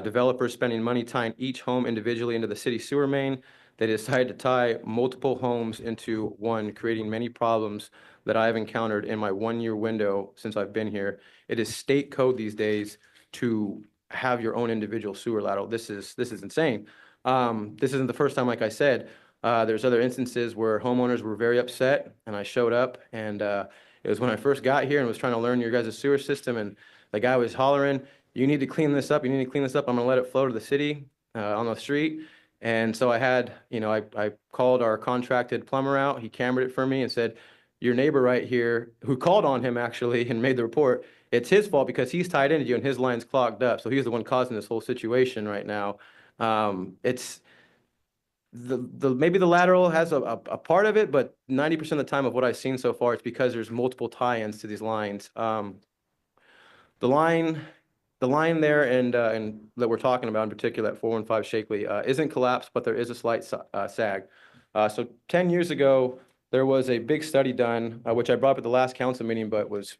developers spending money tying each home individually into the city sewer main, they decided to tie multiple homes into one, creating many problems that I have encountered in my 1-year window since I've been here. It is state code these days to have your own individual sewer lateral. This is insane. This isn't the first time, like I said. There's other instances where homeowners were very upset, and I showed up, and it was when I first got here and was trying to learn your guys' sewer system, and the guy was hollering, "You need to clean this up. You need to clean this up. I'm gonna let it flow to the city on the street." And so I had, I called our contracted plumber out. He cambered it for me and said, "Your neighbor right here," who called on him actually and made the report, "it's his fault because he's tied into you and his line's clogged up. So he's the one causing this whole situation right now." It's maybe the lateral has a part of it, but 90% of the time of what I've seen so far, it's because there's multiple tie-ins to these lines. The line there and that we're talking about in particular at 415 Shakely isn't collapsed, but there is a slight sag. So 10 years ago, there was a big study done, which I brought up at the last council meeting, but was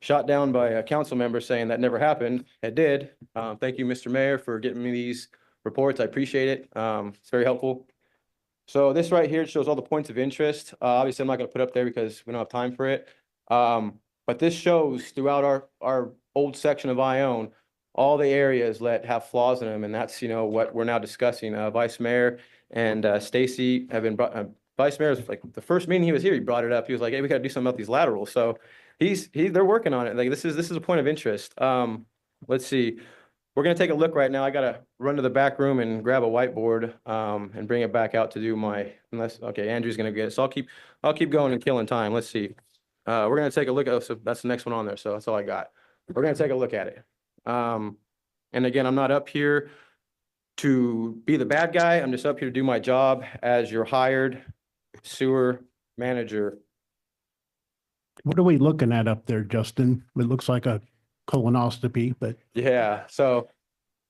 shot down by a council member saying that never happened. It did. Thank you, Mr. Mayor, for getting me these reports. I appreciate it. It's very helpful. So this right here shows all the points of interest. Obviously, I'm not going to put up there because we don't have time for it. But this shows throughout our old section of Ione, all the areas that have flaws in them. And that's, what we're now discussing. Vice Mayor and Stacy have been brought, Vice Mayor's like the first meeting he was here, he brought it up. He was like, "Hey, we got to do something about these laterals." So they're working on it. Like this is a point of interest. Let's see. We're going to take a look right now. I got to run to the back room and grab a whiteboard and bring it back out to do okay, Andrew's going to get it. So I'll keep going and killing time. Let's see. We're going to take a look at, so that's the next one on there. So that's all I got. We're going to take a look at it. And again, I'm not up here to be the bad guy. I'm just up here to do my job as your hired sewer manager.
What are we looking at up there, Justin? It looks like a colonoscopy, but
Yeah, so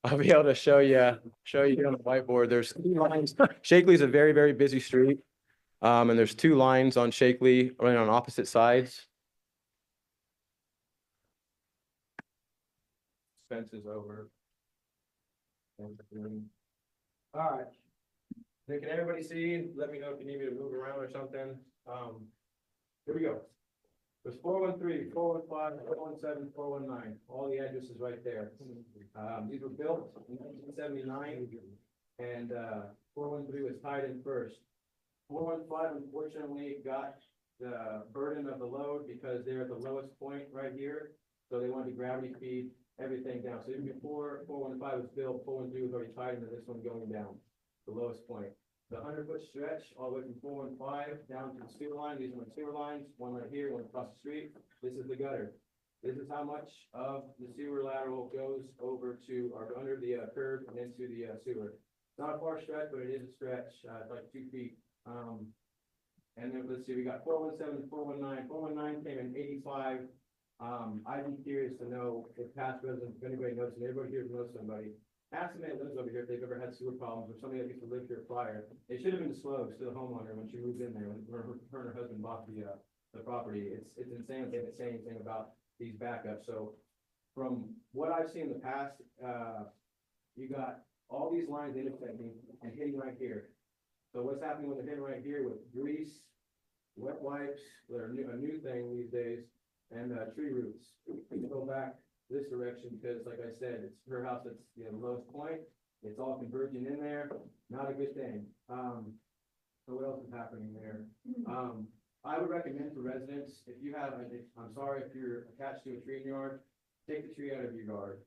I'll be able to show you here on the whiteboard. There's 2 lines. Shakely is a very, very busy street. And there's 2 lines on Shakely running on opposite sides. Fences over. All right. Then can everybody see? Let me know if you need me to move around or something. Here we go. There's 413, 415, 417, 419. All the addresses right there. These were built in 1979, and 413 was tied in first. 415 unfortunately got the burden of the load because they're at the lowest point right here. So they wanted to gravity feed everything down. So even before 415 was built, 413 was already tied into this one going down, the lowest point. The 100-foot stretch all the way from 415 down to the sewer line. These are my sewer lines, one right here, one across the street. This is the gutter. This is how much of the sewer lateral goes over to or under the curb and into the sewer. It's not a far stretch, but it is a stretch. It's like 2 feet. And then let's see, we got 417, 419. 419 came in 85. I'd be curious to know if past residents, if anybody knows, and everybody here knows somebody. Ask somebody that lives over here if they've ever had sewer problems or somebody that used to live here prior. It should have been disclosed to the homeowner when she moved in there, when her and her husband bought the property. It's insane they didn't say anything about these backups. So from what I've seen in the past, you got all these lines intersecting and hitting right here. So what's happening when they're hitting right here with grease, wet wipes, they're a new thing these days, and tree roots. We can go back this direction because, like I said, it's her house that's the lowest point. It's all converging in there. Not a good thing. So what else is happening there? I would recommend for residents, if you have, I'm sorry if you're attached to a tree in your yard, take the tree out of your yard.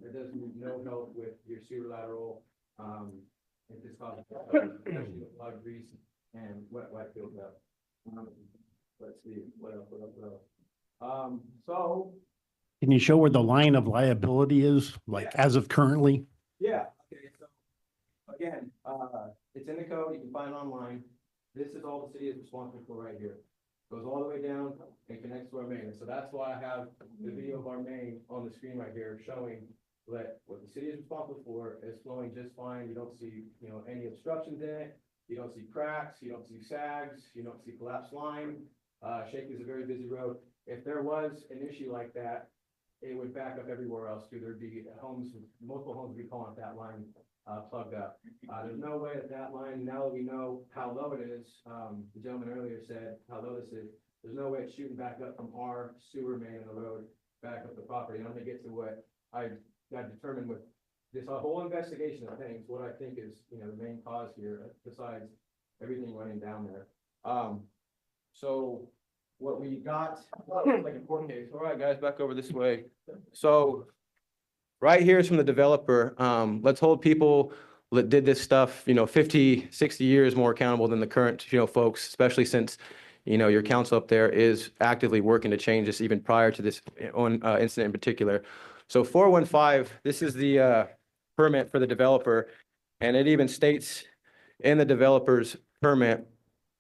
It does no help with your sewer lateral. It just causes especially with a lot of grease and wet buildup. Let's see what else. So.
can you show where the line of liability is, like as of currently?
Yeah, okay, so again, it's in the code, you can find it online. This is all the city is responsible for right here. Goes all the way down and connects to our main. So that's why I have the video of our main on the screen right here showing that what the city is responsible for is flowing just fine. You don't see, any obstructions in it. You don't see cracks, you don't see sags, you don't see collapsed line. Shakely is a very busy road. If there was an issue like that, it would back up everywhere else too. There'd be multiple homes would be calling that line plugged up. There's no way that line, now that we know how low it is, the gentleman earlier said how low this is, there's no way it's shooting back up from our sewer main in the road back up the property. And I'm gonna get to what I got determined with this whole investigation of things, what I think is, the main cause here, besides everything running down there. So what we got, like a court case. All right, guys, back over this way. So right here is from the developer. Let's hold people that did this stuff, 50, 60 years more accountable than the current, folks, especially since, your council up there is actively working to change this even prior to this incident in particular. So 415, this is the permit for the developer, and it even states in the developer's permit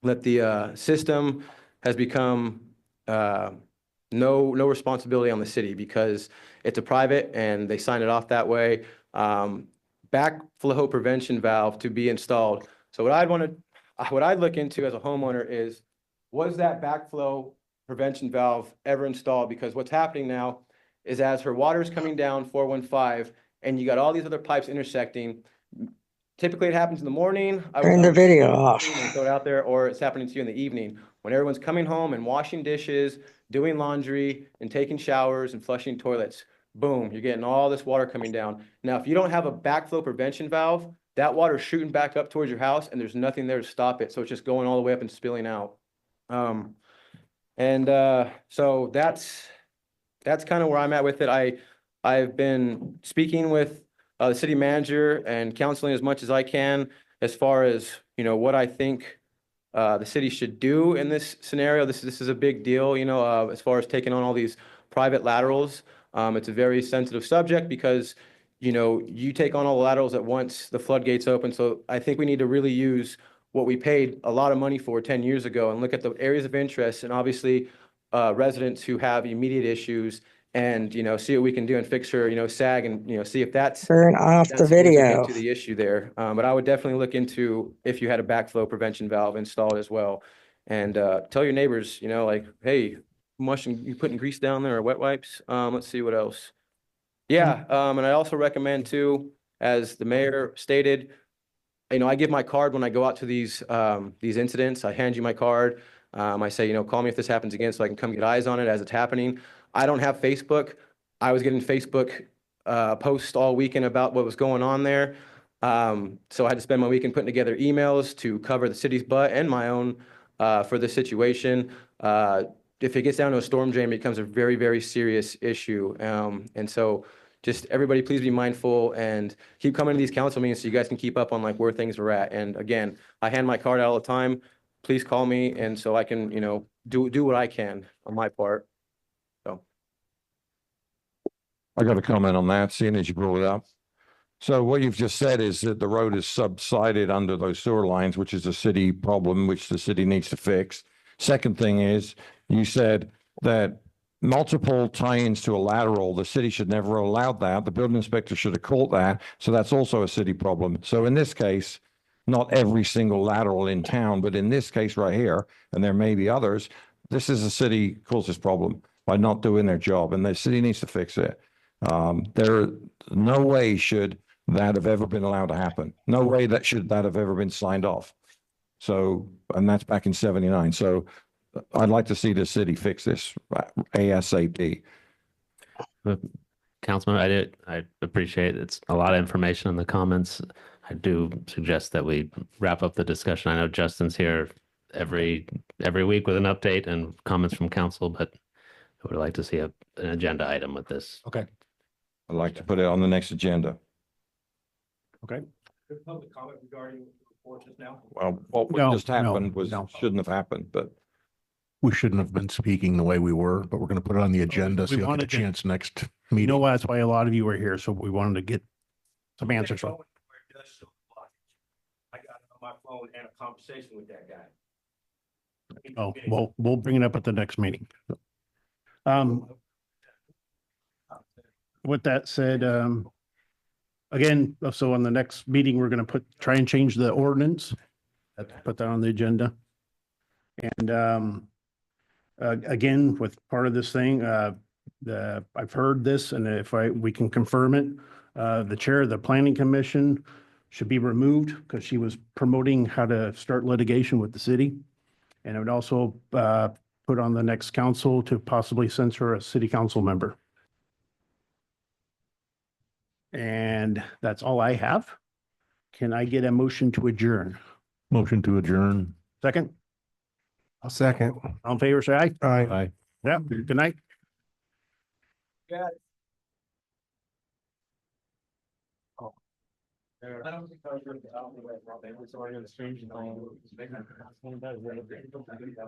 that the system has become no responsibility on the city because it's a private and they signed it off that way. Backflow prevention valve to be installed. So what I'd look into as a homeowner is, was that backflow prevention valve ever installed? Because what's happening now is as her water is coming down 415 and you got all these other pipes intersecting, typically it happens in the morning.
Turn the video off.
Throw it out there, or it's happening to you in the evening when everyone's coming home and washing dishes, doing laundry and taking showers and flushing toilets. Boom, you're getting all this water coming down. Now, if you don't have a backflow prevention valve, that water is shooting back up towards your house and there's nothing there to stop it. So it's just going all the way up and spilling out. So that's kind of where I'm at with it. I've been speaking with the city manager and counseling as much as I can as far as, what I think the city should do in this scenario. This is a big deal, as far as taking on all these private laterals. It's a very sensitive subject because, you take on all the laterals at once, the floodgates open. So I think we need to really use what we paid a lot of money for 10 years ago and look at the areas of interest and obviously residents who have immediate issues and, see what we can do and fix her, SAG and, see if that's
Turn off the
that's significant
video.
to the issue there. But I would definitely look into if you had a backflow prevention valve installed as well. And tell your neighbors, like, hey, you putting grease down there or wet wipes? Let's see what else. Yeah, and I also recommend too, as the mayor stated, I give my card when I go out to these incidents. I hand you my card. I say, call me if this happens again so I can come get eyes on it as it's happening. I don't have Facebook. I was getting Facebook posts all weekend about what was going on there. So I had to spend my weekend putting together emails to cover the city's butt and my own for this situation. If it gets down to a storm drain, it becomes a very, very serious issue. And so just everybody, please be mindful and keep coming to these council meetings so you guys can keep up on like where things are at. And again, I hand my card out all the time. Please call me and so I can, do what I can on my part. So.
I got a comment on that, seeing as you brought it up. So what you've just said is that the road is subsided under those sewer lines, which is a city problem, which the city needs to fix. Second thing is, you said that multiple tie-ins to a lateral, the city should never have allowed that. The building inspector should have caught that. So that's also a city problem. So in this case, not every single lateral in town, but in this case right here, and there may be others, this is a city caused this problem by not doing their job, and the city needs to fix it. There, no way should that have ever been allowed to happen. No way that should that have ever been signed off. So, and that's back in 79. So I'd like to see the city fix this ASAP.
Councilman, I appreciate it's a lot of information in the comments. I do suggest that we wrap up the discussion. I know Justin's here every week with an update and comments from council, but I would like to see an agenda item with this.
Okay.
I'd like to put it on the next agenda.
Okay.
Public comment regarding reports now?
Well, what
No,
just happened
no,
was,
no.
shouldn't have happened, but
We shouldn't have been speaking the way we were, but we're going to put it on the agenda so
We
you'll get a
wanted to-
chance next
You
meeting.
know, that's why a lot of you were here. So we wanted to get some answers from.
I got it on my phone and a conversation with that guy.
Oh, we'll bring it up at the next meeting. With that said, again, so on the next meeting, we're gonna try and change the ordinance. Put that on the agenda. And again, with part of this thing, I've heard this, and if we can confirm it, the chair of the planning commission should be removed because she was promoting how to start litigation with the city. And I would also put on the next council to possibly censor a city council member. And that's all I have. Can I get a motion to adjourn?
Motion to adjourn.
Second?
I'll second.
All in favor, say aye.
Aye.
Aye.
Yeah, good night.
I don't think I was going to, I don't think I was already on the stream.